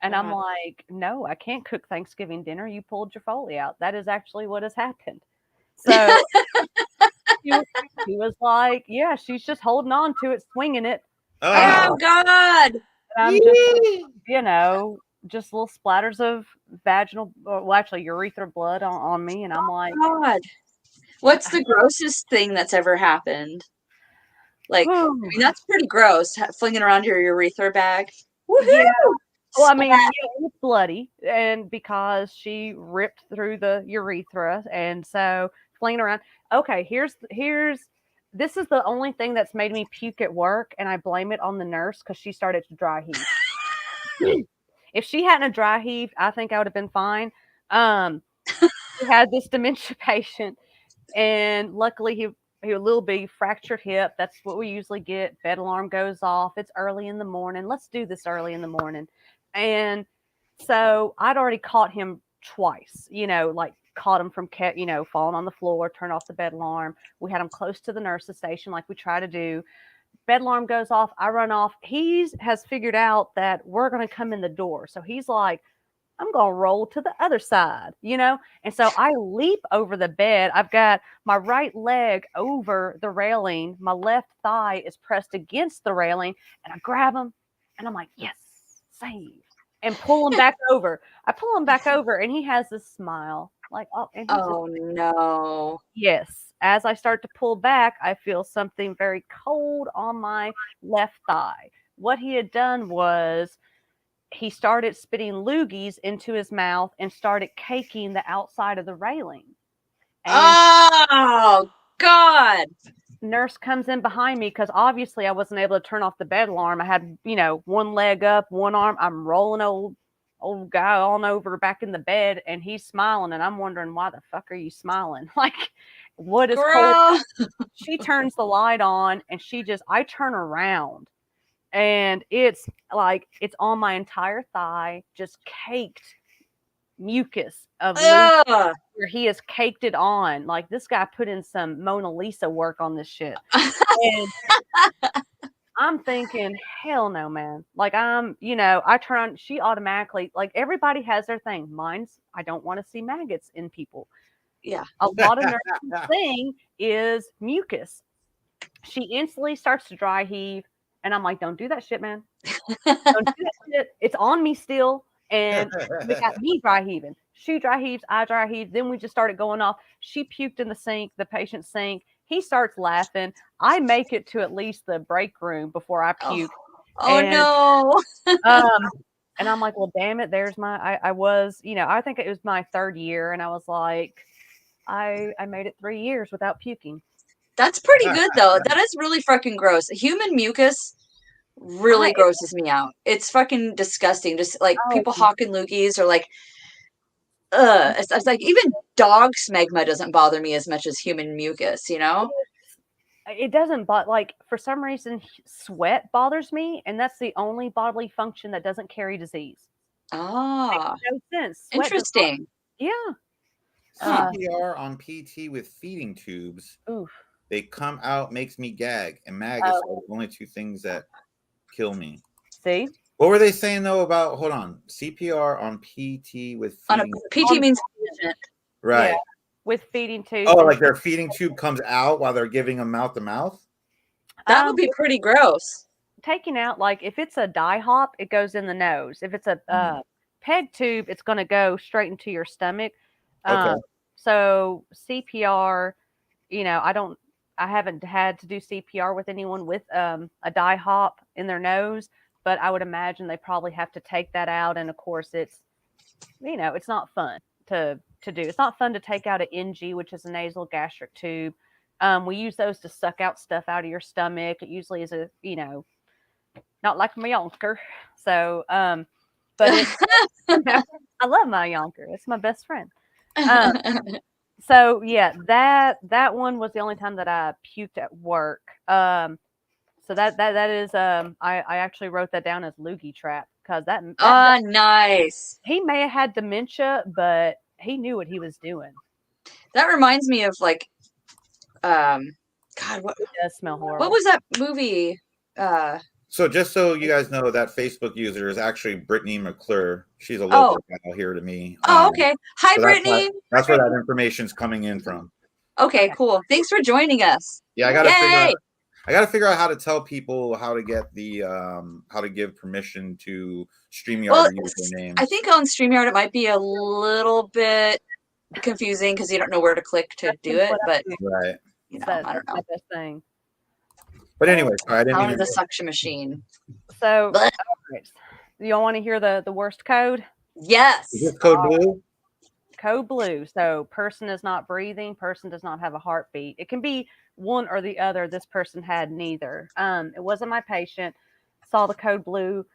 and I'm like, no, I can't cook Thanksgiving dinner. You pulled your Foley out. That is actually what has happened. So he was like, yeah, she's just holding on to it, swinging it. Oh God. And I'm just, you know, just little splatters of vaginal, well, actually urethra blood on me. And I'm like, God. What's the grossest thing that's ever happened? Like, I mean, that's pretty gross, flinging around your urethra bag. Woohoo! Yeah. Well, I mean, yeah, it was bloody, and because she ripped through the urethra, and so flinging around. Okay, this is the only thing that's made me puke at work, and I blame it on the nurse because she started to dry heave. If she hadn't dry heaved, I think I would have been fine. She had this dementia patient, and luckily he a little big fractured hip. That's what we usually get. Bed alarm goes off. It's early in the morning. Let's do this early in the morning. And so I'd already caught him twice, you know, like caught him from, you know, falling on the floor, turned off the bed alarm. We had him close to the nurse's station like we try to do. Bed alarm goes off. I run off. He has figured out that we're going to come in the door. So he's like, I'm going to roll to the other side, you know? And so I leap over the bed. I've got my right leg over the railing. My left thigh is pressed against the railing, and I grab him and I'm like, yes, save, and pull him back over. I pull him back over and he has this smile like, oh, and no. Yes. As I start to pull back, I feel something very cold on my left thigh. What he had done was, he started spitting loogies into his mouth and started caking the outside of the railing. And oh, God. Nurse comes in behind me because obviously I wasn't able to turn off the bed alarm. I had, you know, one leg up, one arm. I'm rolling old guy on over back in the bed, and he's smiling, and I'm wondering, why the fuck are you smiling? Like, what is cold? She turns the light on, and I turn around. And it's like, it's on my entire thigh, just caked mucus of where he has caked it on. Like, this guy put in some Mona Lisa work on this shit. And I'm thinking, hell no, man. Like, you know, I turn on, she automatically, like, everybody has their thing. Mine's, I don't want to see maggots in people. Yeah. A lot of nurses' thing is mucus. She instantly starts to dry heave. And I'm like, don't do that shit, man. Don't do that shit. It's on me still. And we got me dry heaving. She dry heaves, I dry heave. Then we just started going off. She puked in the sink, the patient's sink. He starts laughing. I make it to at least the break room before I puke. No. And I'm like, well, damn it. There's I was, you know, I think it was my third year. And I was like, I made it 3 years without puking. That's pretty good, though. That is really fucking gross. Human mucus really grosses me out. It's fucking disgusting. Just like people hawking loogies or like, it's like even dog smegma doesn't bother me as much as human mucus, you know? It doesn't, but like for some reason, sweat bothers me, and that's the only bodily function that doesn't carry disease. Ah, makes no sense. Sweat interesting. Yeah. CPR on PT with feeding tubes. Oof. They come out, makes me gag, and maggots are the only two things that kill me. See? What were they saying though about? Hold on, CPR on PT with feeding. PT means right. Yeah, with feeding tube. Oh, like their feeding tube comes out while they're giving them mouth to mouth. That would be pretty gross. Taking out, like if it's a die hop, it goes in the nose. If it's a peg tube, it's going to go straight into your stomach. Okay. So CPR, you know, I haven't had to do CPR with anyone with a die hop in their nose, but I would imagine they probably have to take that out. And of course, it's, you know, it's not fun to do. It's not fun to take out an NG, which is a nasal gastric tube. We use those to suck out stuff out of your stomach. It usually is a, you know, not like my yonker. So, but it's, I love my yonker. It's my best friend. So yeah, that one was the only time that I puked at work. So that is I actually wrote that down as loogie trap because that Nice. he may have had dementia, but he knew what he was doing. That reminds me of like, God, It does smell horrible. what was that movie? So just so you guys know, that Facebook user is actually Brittany McClure. She's a local gal here to me. Okay. Hi, So Brittany. that's where that information's coming in from. Okay, cool. Thanks for joining us. Yeah, I gotta figure out how to tell people how to get the how to give permission to StreamYard to use their names. I think on StreamYard it might be a little bit confusing because you don't know where to click to do it, but right. You know, I don't know. The best thing. But anyway, sorry, I didn't mean to the suction machine. So, right. You all want to hear the worst code? Yes. Is this code blue? Code blue. So, person is not breathing. Person does not have a heartbeat. It can be one or the other. This person had neither. It wasn't my patient. Saw the code blue.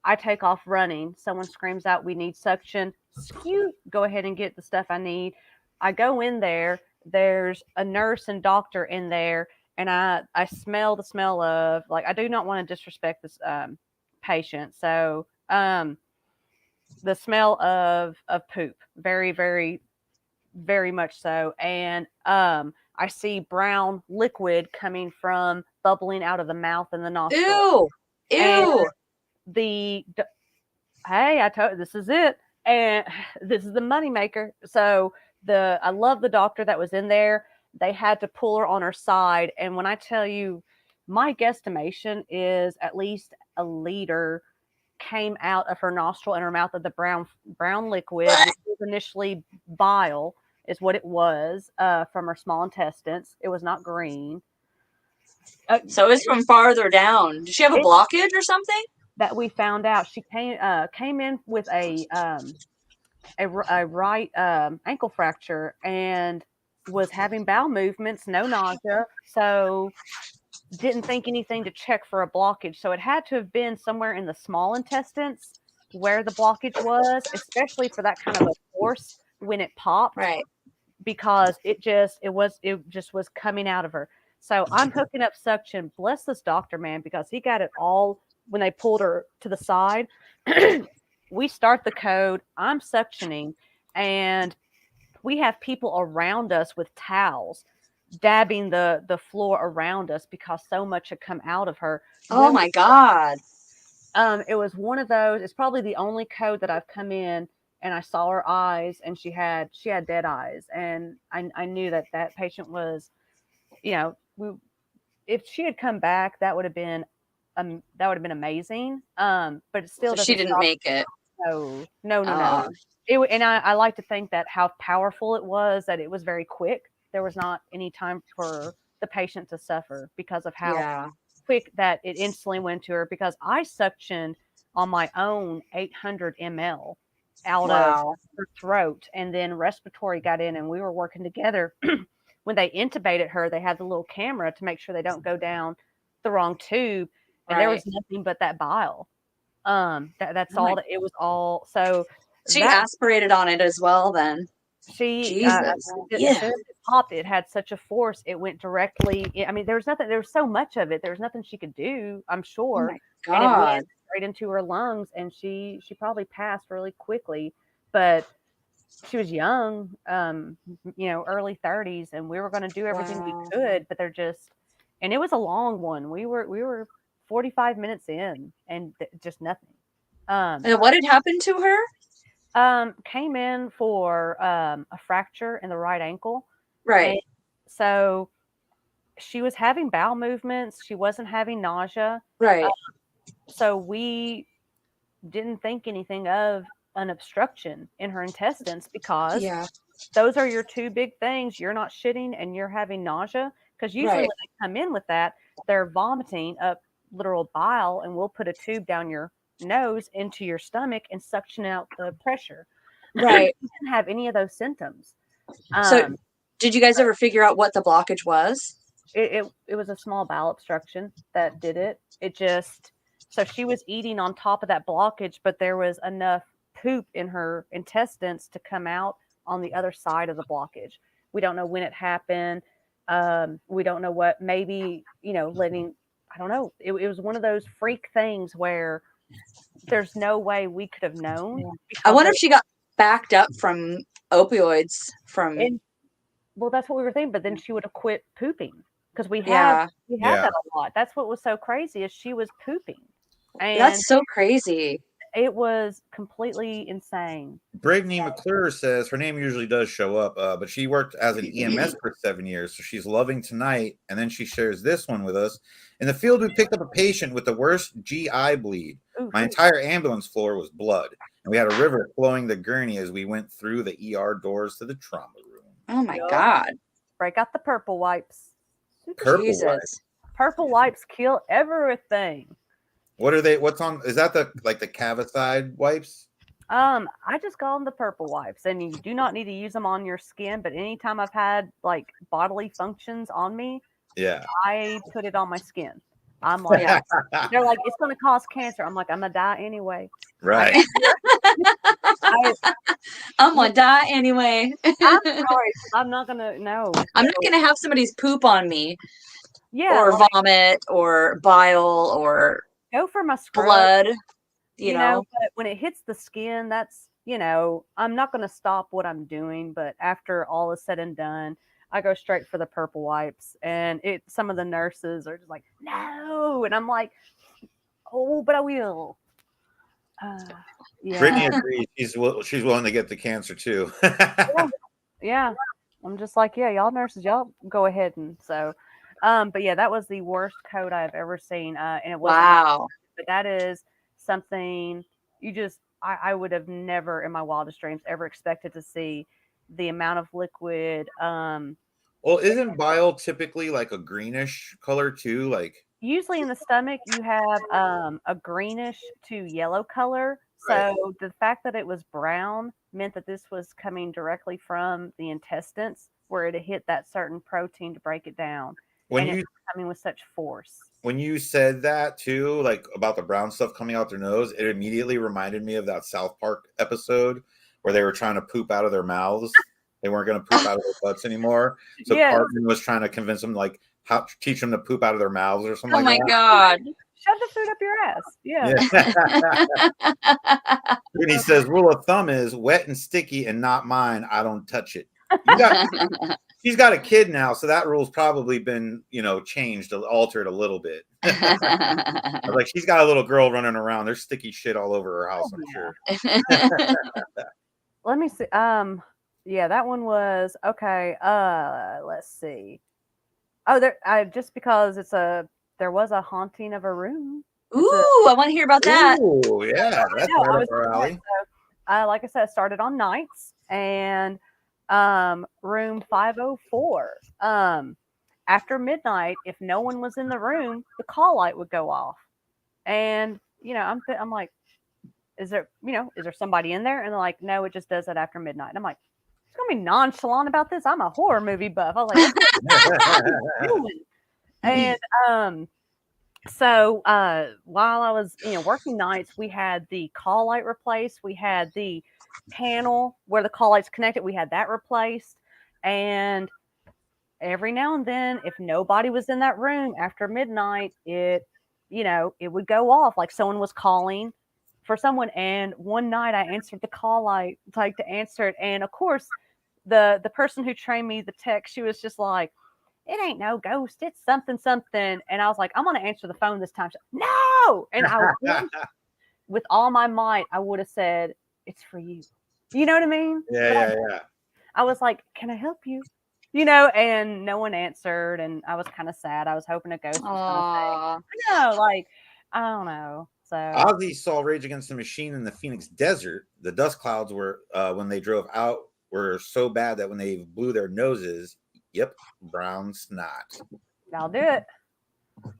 I take off running. Someone screams out, "We need suction." Scoot. Go ahead and get the stuff I need. I go in there. There's a nurse and doctor in there. And I smell the smell of, like, I do not want to disrespect this patient. So the smell of poop, very, very, very much so. And I see brown liquid coming from bubbling out of the mouth and the nostril. Ew. And hey, I told you, this is it. And this is the moneymaker. So I love the doctor that was in there. They had to pull her on her side. And when I tell you, my guesstimation is at least a liter came out of her nostril and her mouth of the brown liquid, which was initially bile, is what it was, from her small intestines. It was not green. So it's from farther down. Did she have a blockage or something? That we found out. She came in with a right ankle fracture and was having bowel movements, no nausea, so didn't think anything to check for a blockage. So it had to have been somewhere in the small intestines where the blockage was, especially for that kind of a force when it popped, right? Because it just was coming out of her. So I'm hooking up suction. Bless this doctor, man, because he got it all when they pulled her to the side. We start the code. I'm suctioning, and we have people around us with towels dabbing the floor around us because so much had come out of her. Oh my God. It was one of those. It's probably the only code that I've come in and I saw her eyes, and she had dead eyes, and I knew that patient was, if she had come back, that would have been amazing. But it still, so she didn't make it. No. And I like to think that how powerful it was, that it was very quick. There was not any time for the patient to suffer because of how quick that it instantly went to her, because I suctioned on my own 800 ml out of her throat, and then respiratory got in, and we were working together. When they intubated her, they had the little camera to make sure they don't go down the wrong tube, and there was nothing but that bile. That's all. It was all. So she aspirated on it as well. Then she popped. It had such a force. It went directly. I mean, there was nothing. There was so much of it. There was nothing she could do, I'm sure. Oh my God. And it went straight into her lungs, and she probably passed really quickly. But she was young, early 30s, and we were going to do everything we could. But and it was a long one. We were 45 minutes in, and just nothing. And what had happened to her? Came in for a fracture in the right ankle. Right. And so she was having bowel movements. She wasn't having nausea. Right. So we didn't think anything of an obstruction in her intestines, because those are your two big things. You're not shitting and you're having nausea, because usually when they come in with that, they're vomiting up literal bile, and we'll put a tube down your nose into your stomach and suction out the pressure. Right. You didn't have any of those symptoms. So did you guys ever figure out what the blockage was? It was a small bowel obstruction that did it. So she was eating on top of that blockage, but there was enough poop in her intestines to come out on the other side of the blockage. We don't know when it happened. We don't know what, maybe, letting, I don't know. It was one of those freak things where there's no way we could have known. I wonder if she got backed up from opioids well, that's what we were thinking, but then she would have quit pooping, because we had that a lot. That's what was so crazy, is she was pooping. And that's so crazy. It was completely insane. Brittany McClure says her name usually does show up, but she worked as an EMS for 7 years, so she's loving tonight. And then she shares this one with us. In the field, we picked up a patient with the worst GI bleed. My entire ambulance floor was blood, and we had a river flowing the gurney as we went through the ER doors to the trauma room. Oh my God. Break out the purple wipes. Jesus. Purple wipes kill everything. What are they? What's on? Is that the Cavicide wipes? I just call them the purple wipes, and you do not need to use them on your skin. But anytime I've had like bodily functions on me, I put it on my skin. I'm like, they're like, it's going to cause cancer. I'm like, I'm gonna die anyway. Right. I'm gonna die anyway. I'm sorry. I'm not gonna. No. I'm not gonna have somebody's poop on me. Yeah. Or vomit or bile or go for my scrub. Blood. You know, but when it hits the skin, that's, I'm not going to stop what I'm doing. But after all is said and done, I go straight for the purple wipes. And some of the nurses are just like, no. And I'm like, oh, but I will. Brittany agrees. She's willing to get the cancer too. Yeah. I'm just like, yeah, y'all nurses, y'all go ahead. And so, but yeah, that was the worst coat I've ever seen. And it wasn't. Wow. But that is something I would have never in my wildest dreams ever expected to see, the amount of liquid. Well, isn't bile typically like a greenish color too? Like usually in the stomach, you have a greenish to yellow color. So the fact that it was brown meant that this was coming directly from the intestines, where it hit that certain protein to break it down. When it was coming with such force. When you said that too, like about the brown stuff coming out their nose, it immediately reminded me of that South Park episode where they were trying to poop out of their mouths. They weren't going to poop out of their butts anymore. So Cartman was trying to convince them, like, teach them to poop out of their mouths or something. Oh my God. Shove the food up your ass. Yeah. And he says, rule of thumb is wet and sticky and not mine. I don't touch it. She's got a kid now, so that rule's probably been, changed, altered a little bit. Like, she's got a little girl running around. There's sticky shit all over her house, I'm sure. Let me see. Yeah, that one was okay. Let's see. Oh, just because there was a haunting of a room. Ooh, I want to hear about that. Ooh, yeah, that's right up our alley. So, like I said, it started on nights, and room 504. After midnight, if no one was in the room, the call light would go off. And I'm like, is there somebody in there? And they're like, no, it just does that after midnight. And I'm like, it's gonna be nonchalant about this. I'm a horror movie buff. I was like, and so while I was working nights, we had the call light replaced. We had the panel where the call lights connected. We had that replaced. And every now and then, if nobody was in that room after midnight, it would go off like someone was calling for someone. And one night I answered the call light, like to answer it. And of course, the person who trained me, the tech, she was just like, it ain't no ghost, it's something. And I was like, I'm going to answer the phone this time. She, no! And I was, with all my might, I would have said, it's for you. You know what I mean? Yeah. I was like, can I help you? And no one answered. And I was kind of sad. I was hoping a ghost was going to say, I don't know. So Ozzy saw Rage Against the Machine in the Phoenix desert. The dust clouds were, when they drove out, were so bad that when they blew their noses, brown snot. I'll do it.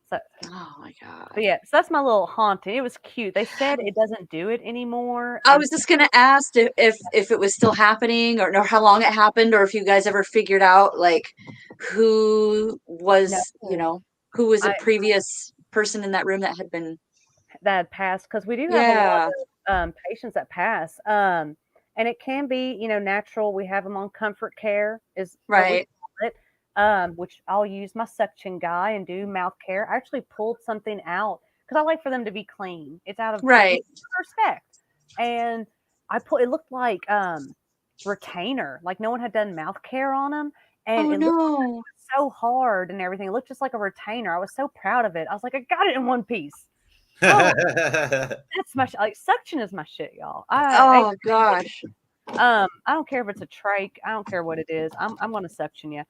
So, oh my God. But yeah, so that's my little haunting. It was cute. They said it doesn't do it anymore. I was just gonna ask if it was still happening, or how long it happened, or if you guys ever figured out like who was who was a previous person in that room that had passed, because we do have a lot of patients that pass. and it can be, natural. We have them on comfort care is what we Right. call it, which I'll use my suction guy and do mouth care. I actually pulled something out because I like for them to be clean. It's out of Right. respect, and it looked like retainer, like no one had done mouth care on them, and Oh it looked no. so hard and everything. It looked just like a retainer. I was so proud of it. I was like, I got it in one piece. Oh, that's my like suction is my shit, y'all. Oh gosh. I don't care if it's a trach. I don't care what it is. I'm gonna suction you.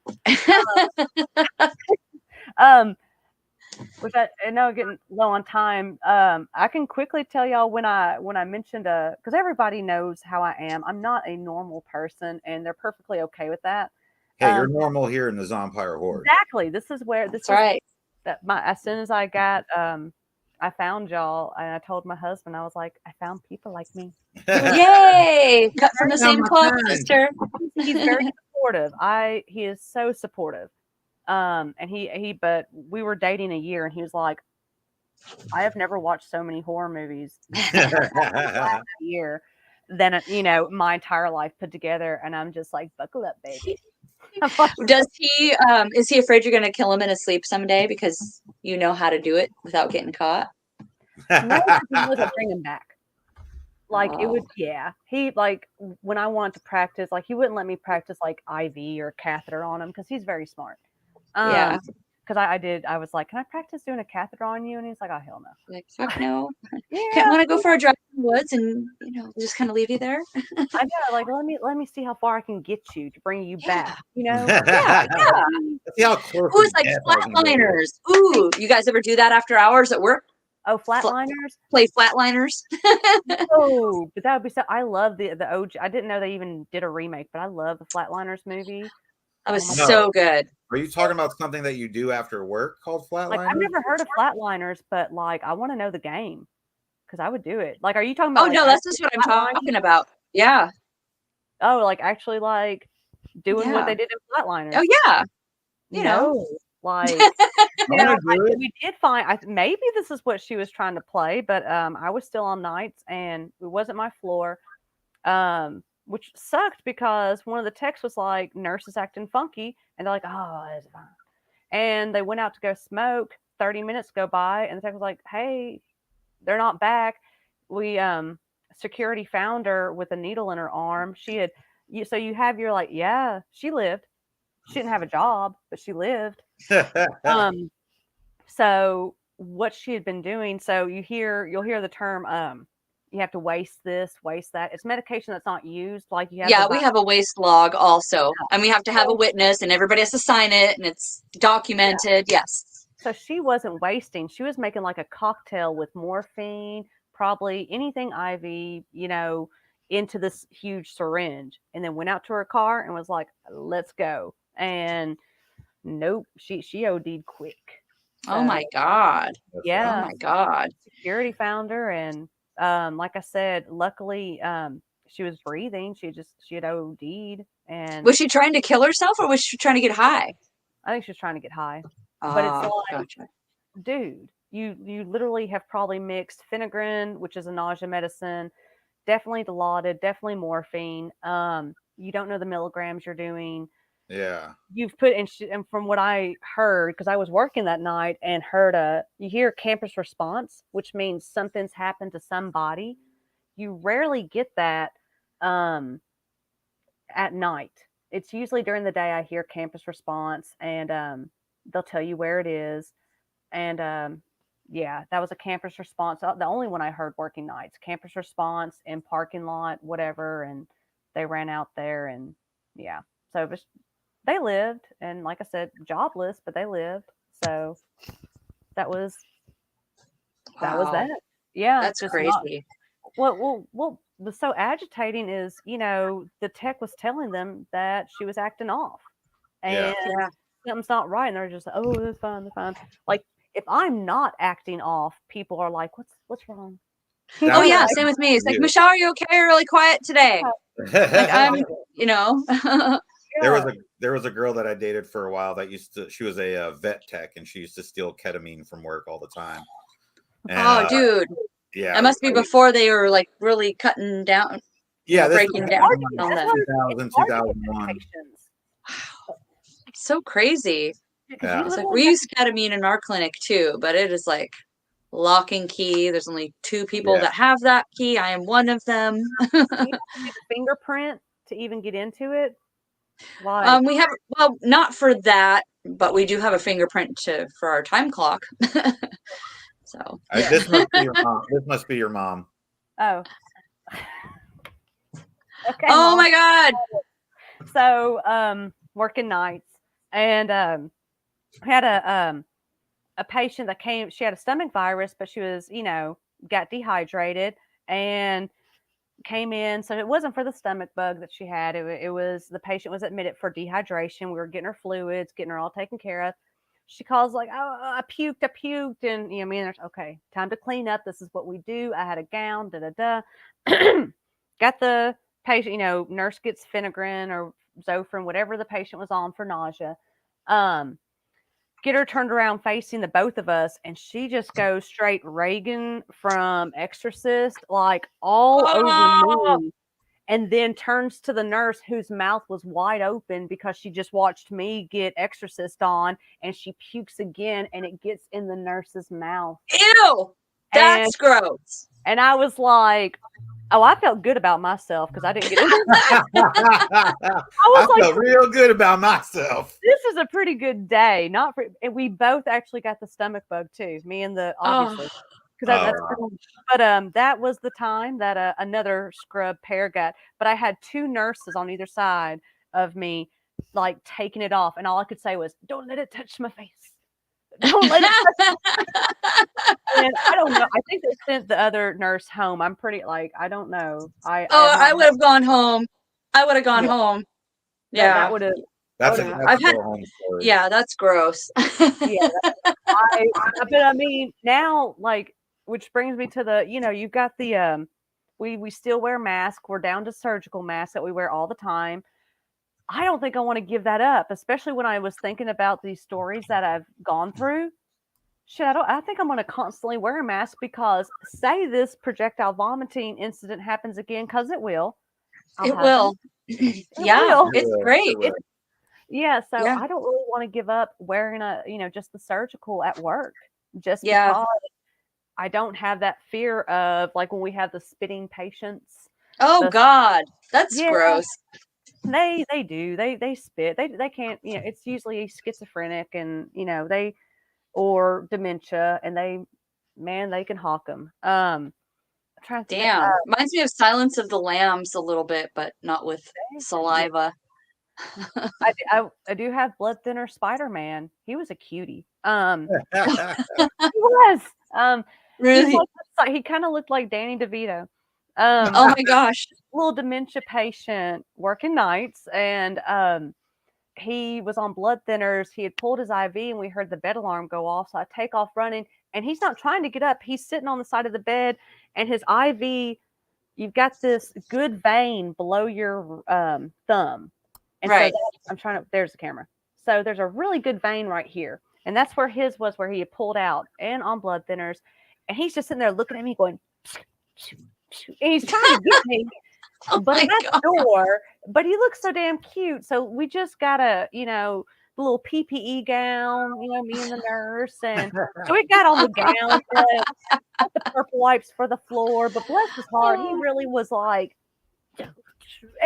Which I know getting low on time. I can quickly tell y'all when I mentioned because everybody knows how I am. I'm not a normal person, and they're perfectly okay with that. Hey, you're normal here in the Zompire Horde. Exactly. This is right. That as soon as I got I found y'all, and I told my husband, I was like, I found people like me. Yay! Cut from the same cloth, sister. He's very supportive. He is so supportive. And but we were dating a year, and he was like, I have never watched so many horror movies last year than my entire life put together, and I'm just like, buckle up, baby. Does he is he afraid you're going to kill him in his sleep someday because you know how to do it without getting caught? No, he wasn't bring him back. Like it would, he like when I wanted to practice, like he wouldn't let me practice like IV or catheter on him because he's very smart. Because I was like, can I practice doing a catheter on you? And he's like, oh hell no. Like fuck no. Can't want to go for a drive in the woods and just kind of leave you there. I know, like let me see how far I can get you to bring you back. Yeah. See how close. Ooh, it's like flatliners. Ooh, you guys ever do that after hours at work? Oh, flatliners? Play flatliners. Oh, but that would be so. I love the OG. I didn't know they even did a remake, but I love the Flatliners movie. That was so good. Are you talking about something that you do after work called Flatliners? Like I've never heard of Flatliners, but like I want to know the game because I would do it. Like, are you talking about? Oh no, that's just what I'm talking about. Yeah. Oh, like actually, like doing what they did in Flatliners. Oh yeah. You know. Like we did find maybe this is what she was trying to play, but I was still on nights and it wasn't my floor, which sucked because one of the texts was like nurses acting funky, and they're like, oh, it's fine, and they went out to go smoke. 30 minutes go by and the text was like, hey, they're not back. We security found her with a needle in her arm. She had so you have your like, yeah, she lived. She didn't have a job, but she lived. So what she had been doing, so you'll hear the term you have to waste this, waste that. It's medication that's not used. Like you have we have a waste log also. And we have to have a witness and everybody has to sign it and it's documented. Yes. So she wasn't wasting. She was making like a cocktail with morphine, probably anything IV, into this huge syringe, and then went out to her car and was like, let's go. And nope, she OD'd quick. So, oh my God. Yeah. Oh my God. Security found her, and like I said, luckily she was breathing. She had OD'd. And was she trying to kill herself or was she trying to get high? I think she was trying to get high. But it's like, gotcha. Dude, you literally have probably mixed Phenergan, which is a nausea medicine, definitely Dilaudid, definitely morphine. You don't know the milligrams you're doing. Yeah. You've put in, and from what I heard, because I was working that night and heard you hear campus response, which means something's happened to somebody. You rarely get that at night. It's usually during the day I hear campus response, and they'll tell you where it is. And that was a campus response. The only one I heard working nights, campus response in parking lot, whatever. And they ran out there, and so they lived. And like I said, jobless, but they lived. So that was that. Yeah, that's crazy. What was so agitating is, the tech was telling them that she was acting off, and something's not right, and they're just like, oh, that's fine, that's fine. Like, if I'm not acting off, people are like, what's wrong? Oh yeah, same with me. It's like, Michelle, are you okay? You're really quiet today. Like I'm, There was a girl that I dated for a while that she was a vet tech, and she used to steal ketamine from work all the time. And, dude. Yeah. That must be before they were like really cutting down Yeah, this breaking was down like on them. 2000, 2001. So crazy. Yeah. It's like we use ketamine in our clinic too, but it is like lock and key. There's only 2 people that have that key. I am one of them. You have to get a fingerprint to even get into it. Like, We have, well, not for that, but we do have a fingerprint for our time clock. So This must be your mom. This must be your mom. oh. Okay. Oh my God. So, working nights, and we had a patient that came. She had a stomach virus, but she was, got dehydrated and came in. So it wasn't for the stomach bug that she had. It was the patient was admitted for dehydration. We were getting her fluids, getting her all taken care of. She calls like, "Oh, I puked," and me and her, okay, time to clean up. This is what we do. I had a gown, Got the patient, nurse gets Phenergan or Zofran, whatever the patient was on for nausea. Get her turned around facing the both of us, and she just goes straight Reagan from Exorcist, like all over me, and then turns to the nurse whose mouth was wide open because she just watched me get Exorcist on, and she pukes again, and it gets in the nurse's mouth. Ew, that's gross. And I was like, oh, I felt good about myself because I didn't get into that. I felt real good about myself. This is a pretty good day. And we both actually got the stomach bug too. Me and the obviously, because but that was the time that another scrub pair got. But I had 2 nurses on either side of me, like taking it off, and all I could say was, "Don't let it touch my face. Don't let it touch." And I don't know. I think they sent the other nurse home. I'm pretty I don't know. I would have gone home. I would have gone home. Yeah, that would have. That's I've had. Yeah, that's gross. Yeah, but I mean now, which brings me to the, you've got the we still wear masks. We're down to surgical masks that we wear all the time. I don't think I want to give that up, especially when I was thinking about these stories that I've gone through. Shit, I think I'm going to constantly wear a mask because say this projectile vomiting incident happens again, because it will. It will. Yeah, it's great. So I don't really want to give up wearing just the surgical at work, just because I don't have that fear of like when we have the spitting patients. Oh God, that's gross. They do. They spit. They can't, it's usually schizophrenic and, or dementia, and they can hawk them. Damn. Reminds me of Silence of the Lambs a little bit, but not with saliva. I do have blood thinner Spider-Man. He was a cutie. He was. Really? He kind of looked like Danny DeVito. Oh my gosh. Little dementia patient working nights, and he was on blood thinners. He had pulled his IV, and we heard the bed alarm go off. So I take off running, and he's not trying to get up. He's sitting on the side of the bed, and his IV, you've got this good vein below your thumb. And so I'm trying to, there's the camera. So there's a really good vein right here. And that's where his was, where he had pulled out and on blood thinners. And he's just sitting there looking at me going, and he's trying to get me. But I'm at the door, but he looks so damn cute. So we just got the little PPE gown, me and the nurse. And so we got on the gown, the purple wipes for the floor. But bless his heart, he really was like.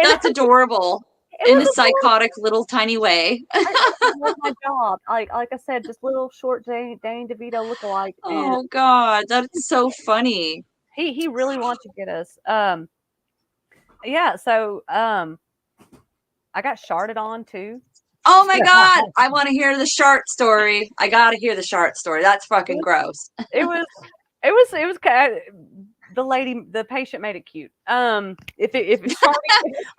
That's adorable. In a psychotic little tiny way. I love my job. Like I said, just little short Danny DeVito lookalike. Oh God, that's so funny. He really wants to get us. So I got sharted on too. Oh my God, I want to hear the shart story. I gotta hear the shart story. That's fucking gross. It was kind of, the patient made it cute. If it's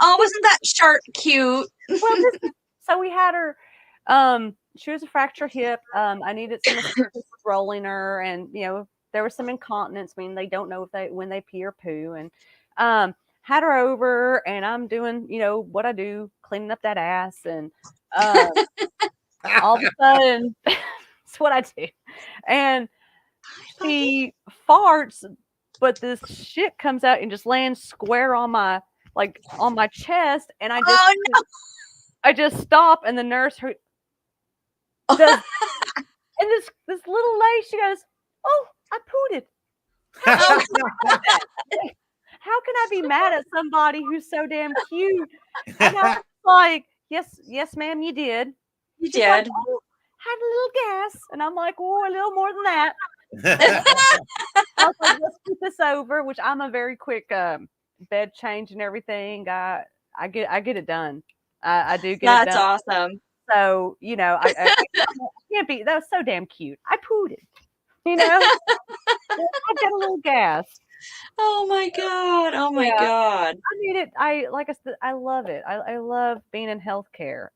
oh, wasn't that shart cute? Well, so we had her. She was a fractured hip. I needed some assistance with rolling her, and there was some incontinence. I mean, they don't know when they pee or poo, and had her over, and I'm doing what I do, cleaning up that ass, and all of a sudden, that's what I do, and she farts. But this shit comes out and just lands square on my like on my chest, and I just stop, and the nurse does, and this little lady, she goes, "Oh, I pooted." How can I be mad at somebody who's so damn cute? And I was like, yes, ma'am, you did. You She's did. like, "Oh, had a little gas," and I'm like, "Oh, a little more than that." I was like, "Let's get this over," which I'm a very quick bed change and everything. I get it done. I do get it done. That's awesome. So, I can't be. That was so damn cute. I pooted. I got a little gas. Oh my god! Oh my god! I need it. Like I said, I love it. I love being in healthcare.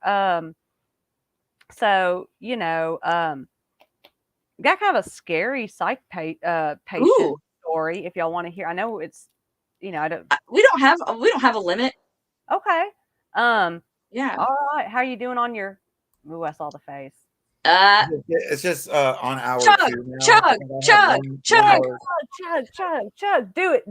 So got kind of a scary psych patient story. If y'all want to hear, I know it's I don't. We don't have a limit. Okay. Yeah. All right. How are you doing on your? Ooh, I saw the face. It's just on hour chug, 2 now. chug. Do it.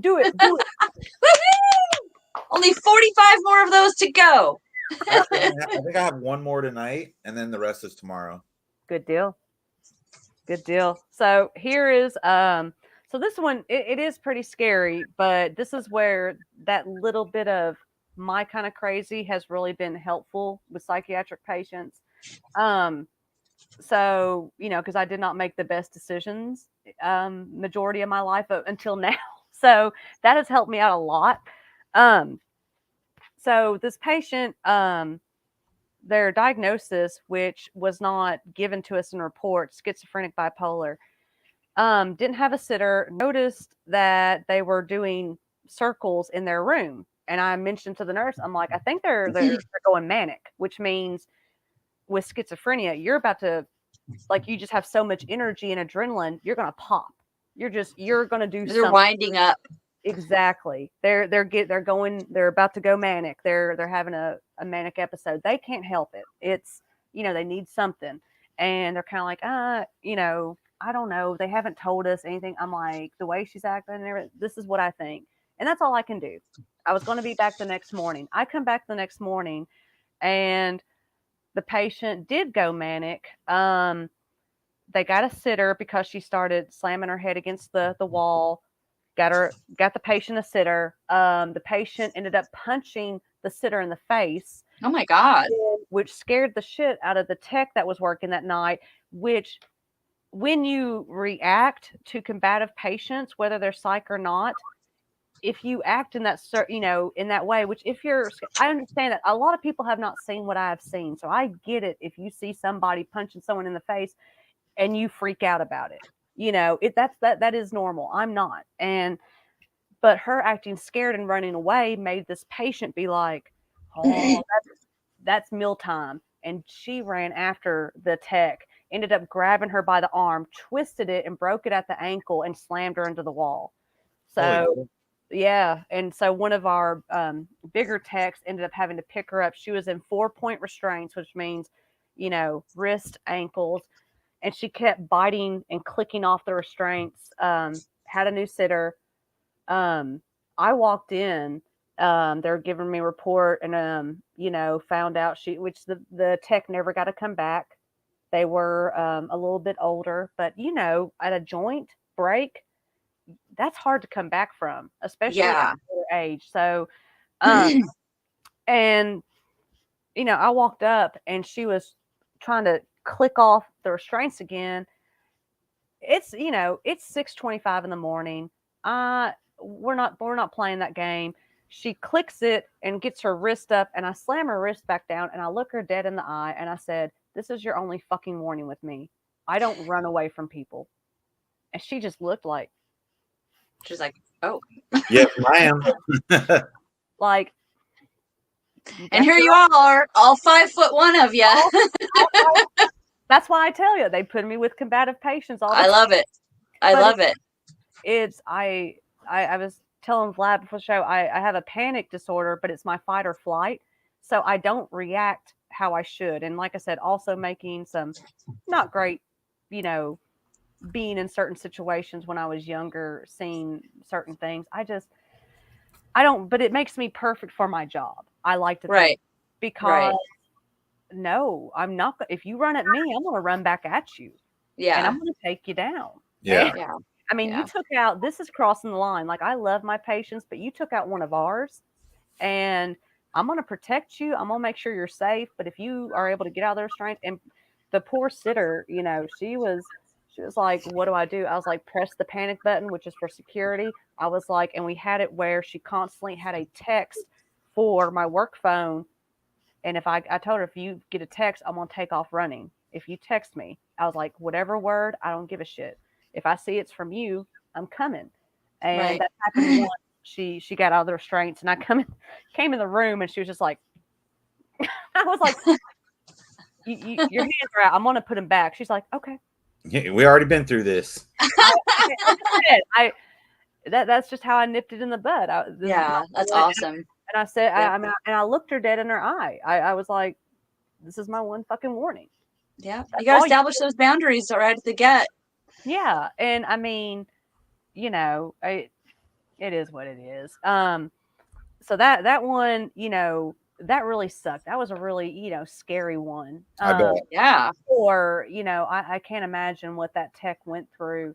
Only 45 more of those to go. Actually, I think I have one more tonight, and then the rest is tomorrow. Good deal. So here is so this one it is pretty scary, but this is where that little bit of my kind of crazy has really been helpful with psychiatric patients. So because I did not make the best decisions majority of my life until now, so that has helped me out a lot. So this patient, their diagnosis, which was not given to us in report, schizophrenic bipolar, didn't have a sitter, noticed that they were doing circles in their room. And I mentioned to the nurse, I'm like, I think they're going manic, which means with schizophrenia, you're about to, like, you just have so much energy and adrenaline, you're going to pop. You're going to do something. They're winding up. Exactly. They're about to go manic. They're having a manic episode. They can't help it. It's, they need something. And they're kind of like, I don't know. They haven't told us anything. I'm like, the way she's acting, this is what I think. And that's all I can do. I was going to be back the next morning. I come back the next morning and the patient did go manic. They got a sitter because she started slamming her head against the wall. Got the patient a sitter. The patient ended up punching the sitter in the face. Oh my God. Which scared the shit out of the tech that was working that night, which when you react to combative patients, whether they're psych or not, if you act in that, in that way, which I understand that a lot of people have not seen what I have seen. So I get it. If you see somebody punching someone in the face and you freak out about it, that is normal. I'm not. But her acting scared and running away made this patient be like, oh, that's mealtime. And she ran after the tech, ended up grabbing her by the arm, twisted it and broke it at the ankle and slammed her into the wall. So, yeah. And so one of our bigger techs ended up having to pick her up. She was in 4-point restraints, which means, wrist, ankles. And she kept biting and clicking off the restraints, had a new sitter. I walked in, they're giving me a report and, found out which the tech never got to come back. They were a little bit older, but at a joint break, that's hard to come back from, especially at their age. So, and, I walked up and she was trying to click off the restraints again. It's 6:25 in the morning. We're not playing that game. She clicks it and gets her wrist up, and I slam her wrist back down and I look her dead in the eye and I said, "This is your only fucking warning with me. I don't run away from people." And she just looked like, she's like, "Oh, yes, I am." Like, and here you all are, all 5'1" of you. That's why I tell you, they put me with combative patients all the time. I love it. I love it. It's I was telling Vlad before the show, I have a panic disorder, but it's my fight or flight. So I don't react how I should. And like I said, also making some not great, being in certain situations when I was younger, seeing certain things. I just, I don't, but it makes me perfect for my job. I like to think because no, I'm not. If you run at me, I'm going to run back at you. And I'm going to take you down. Yeah. And, I mean, you took out, this is crossing the line. Like, I love my patients, but you took out one of ours, and I'm going to protect you. I'm going to make sure you're safe. But if you are able to get out of their restraint, and the poor sitter, you know, she was like, what do I do? I was like, press the panic button, which is for security. I was like, and we had it where she constantly had a text for my work phone. And if I told her, if you get a text, I'm going to take off running. If you text me, I was like, whatever word, I don't give a shit. If I see it's from you, I'm coming. And that happened once. She got out of the restraints, and I came in the room, and she was just like, I was like, your hands are out. I'm going to put them back. She's like, okay. Yeah, we already been through this. That's just how I nipped it in the bud. That's awesome. And I said, and I looked her dead in her eye. I was like, this is my one fucking warning. Yeah. You got to establish those boundaries right at the get. Yeah. And I mean, you know, it is what it is. So that one, you know, that really sucked. That was a really, you know, scary one. I bet. Yeah. Or, you know, I can't imagine what that tech went through.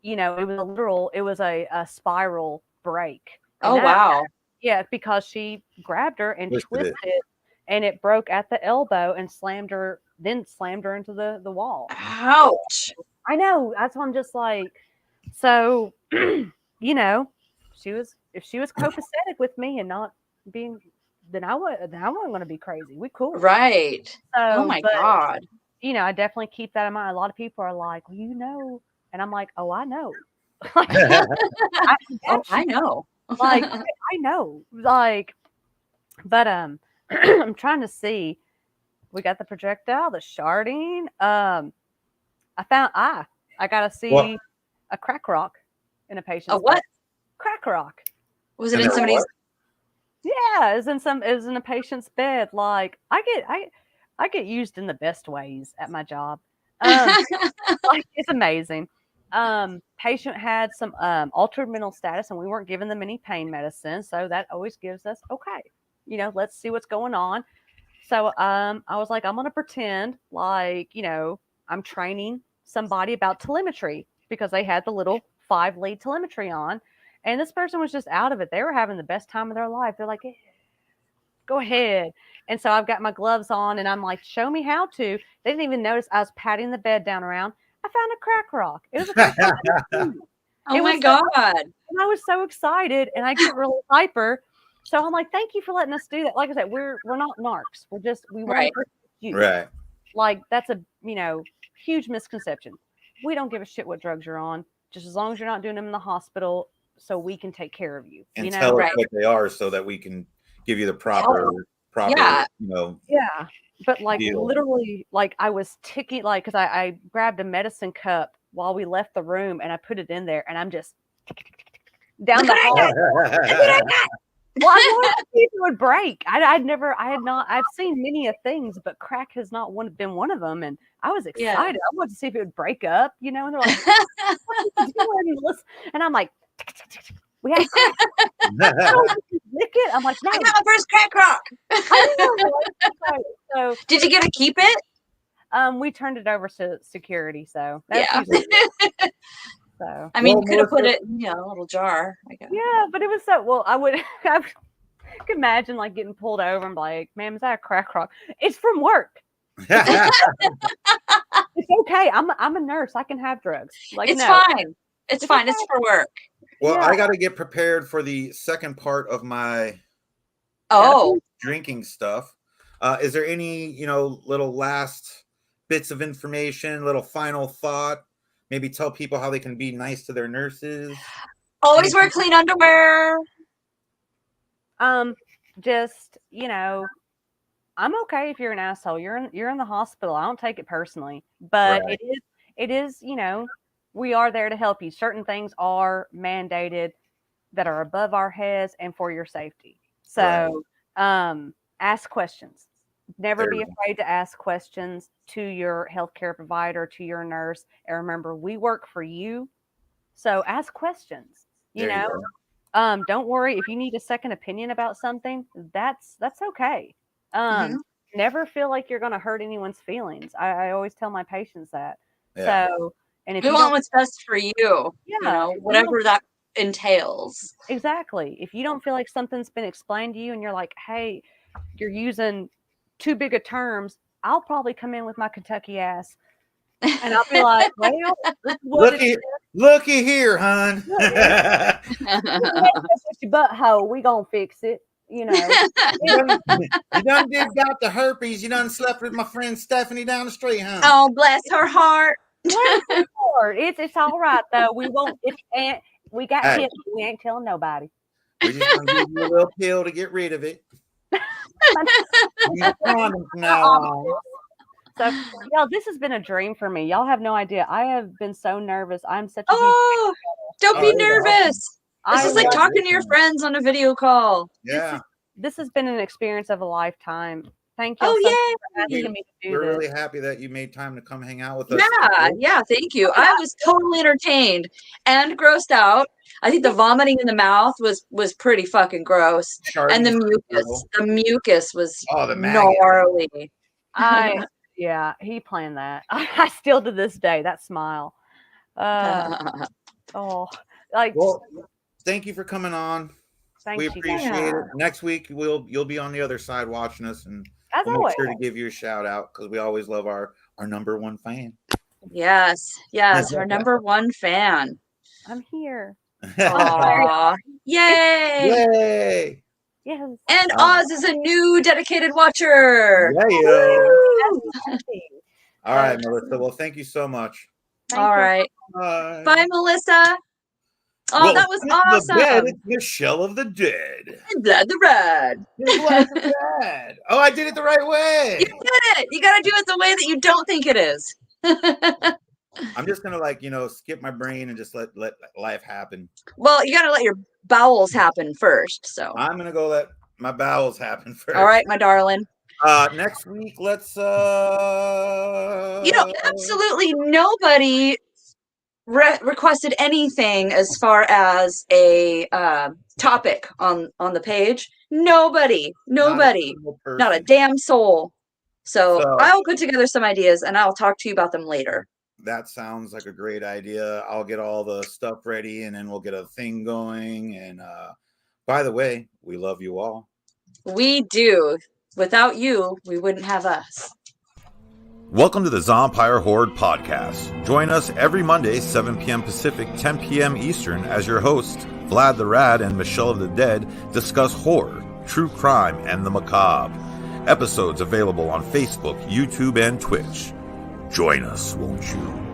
You know, it was a spiral break. Oh, wow. Yeah, because she grabbed her and twisted it, and it broke at the elbow and slammed her into the wall. Ouch. I know. That's why I'm just like, so, you know, if she was copacetic with me and not being, then I wasn't going to be crazy. We cool. Right. So, oh my God. You know, I definitely keep that in mind. A lot of people are like, well, you know, and I'm like, oh, I know. Like, I know. Like, I know. Like, but I'm trying to see. We got the projectile, the sharding. I got to see a crack rock in a patient's A what? bed. Crack rock. Was it in somebody's? Yeah, it was in a patient's bed. Like, I get used in the best ways at my job. Like, it's amazing. Patient had some altered mental status, and we weren't giving them any pain medicine, so that always gives us, okay, you know, let's see what's going on. So I was like, I'm gonna pretend like, you know, I'm training somebody about telemetry, because they had the little 5-lead telemetry on, and this person was just out of it. They were having the best time of their life. They're like, go ahead. And so I've got my gloves on, and I'm like, show me how to. They didn't even notice I was patting the bed down around. I found a crack rock. It was a crack rock. Oh my God. And I was so excited, and I get really hyper. So I'm like, thank you for letting us do that. Like I said, we're not narcs. We want to protect you. Right. Like, that's a, you know, huge misconception. We don't give a shit what drugs you're on, just as long as you're not doing them in the hospital, so we can take care of you. And you know? tell us what they are so that we can give you the proper, yeah. you know. Yeah. But like literally, like I was ticking, like, because I grabbed a medicine cup while we left the room, and I put it in there, and I'm just down the hall. Well, I wanted to see if it would break. I've seen many things, but crack has not been one of them. And I was excited. Yeah. I wanted to see if it would break up, you know, and they're like, what are you doing? And I'm like, we have crack. Lick it. I'm like, no. I got my first crack rock. I know. So, did you get to keep it? We turned it over to security. So yeah. So I mean, you could have put it in a little jar, I guess. Yeah, but it was I could imagine like getting pulled over and be like, ma'am, is that a crack rock? It's from work. It's okay. I'm a nurse. I can have drugs. Like, it's no. fine. It's fine. Okay. It's for work. Well, I got to get prepared for the second part of my drinking stuff. Is there any, little last bits of information, little final thought? Maybe tell people how they can be nice to their nurses. Always wear clean underwear. Just, I'm okay if you're an asshole. You're in the hospital. I don't take it personally, but right. it is, we are there to help you. Certain things are mandated that are above our heads and for your safety. So, ask questions. Never be afraid to ask questions to your healthcare provider, to your nurse. And remember, we work for you. So ask questions, Don't worry if you need a second opinion about something. That's okay. Never feel like you're going to hurt anyone's feelings. I always tell my patients that. Yeah. So, and if we you want don't, what's best for you, whatever that entails. Exactly. If you don't feel like something's been explained to you and you're like, hey, you're using too big of terms, I'll probably come in with my Kentucky ass. And I'll be like, well, this is what looky here, hon. Your butthole, we gonna fix it. You know. You done got the herpes. You done slept with my friend Stephanie down the street, huh? Oh, bless her heart. It's all right though. We won't. We got hit. We ain't telling nobody. We're just gonna give you a little pill to get rid of it. From now on. So, y'all, this has been a dream for me. Y'all have no idea. I have been so nervous. I'm such a don't be nervous. This is like talking to your friends on a video call. Yeah. This has been an experience of a lifetime. Thank you. For asking me to do We're this. really happy that you made time to come hang out with us. Yeah, thank you. I was totally entertained and grossed out. I think the vomiting in the mouth was pretty fucking gross. And the mucus was gnarly. Yeah, he planned that. I still to this day, that smile. Well, thank you for coming on. We appreciate it. Next week you'll be on the other side watching us, and we'll make sure to give you a shout out because we always love our number one fan. Yes, our number one fan. I'm here. Aww. Yay! Yes. And Oz is a new dedicated watcher. Yeah. All right, Melissa. Well, thank you so much. All right. Bye, Melissa. Oh, well, that was awesome. It's Michelle of the Dead. Vlad the Rad. Oh, I did it the right way. You did it. You got to do it the way that you don't think it is. I'm just going to skip my brain and just let life happen. Well, you got to let your bowels happen first. So I'm going to go let my bowels happen first. All right, my darling. Next week, let's absolutely nobody requested anything as far as a topic on the page. Nobody, not a damn soul. So I'll put together some ideas and I'll talk to you about them later. That sounds like a great idea. I'll get all the stuff ready and then we'll get a thing going. And by the way, we love you all. We do. Without you, we wouldn't have us. Welcome to the Zompire Horde podcast. Join us every Monday, 7 p.m. Pacific, 10 p.m. Eastern, as your hosts, Vlad the Rad and Michelle of the Dead, discuss horror, true crime, and the macabre. Episodes available on Facebook, YouTube, and Twitch. Join us, won't you?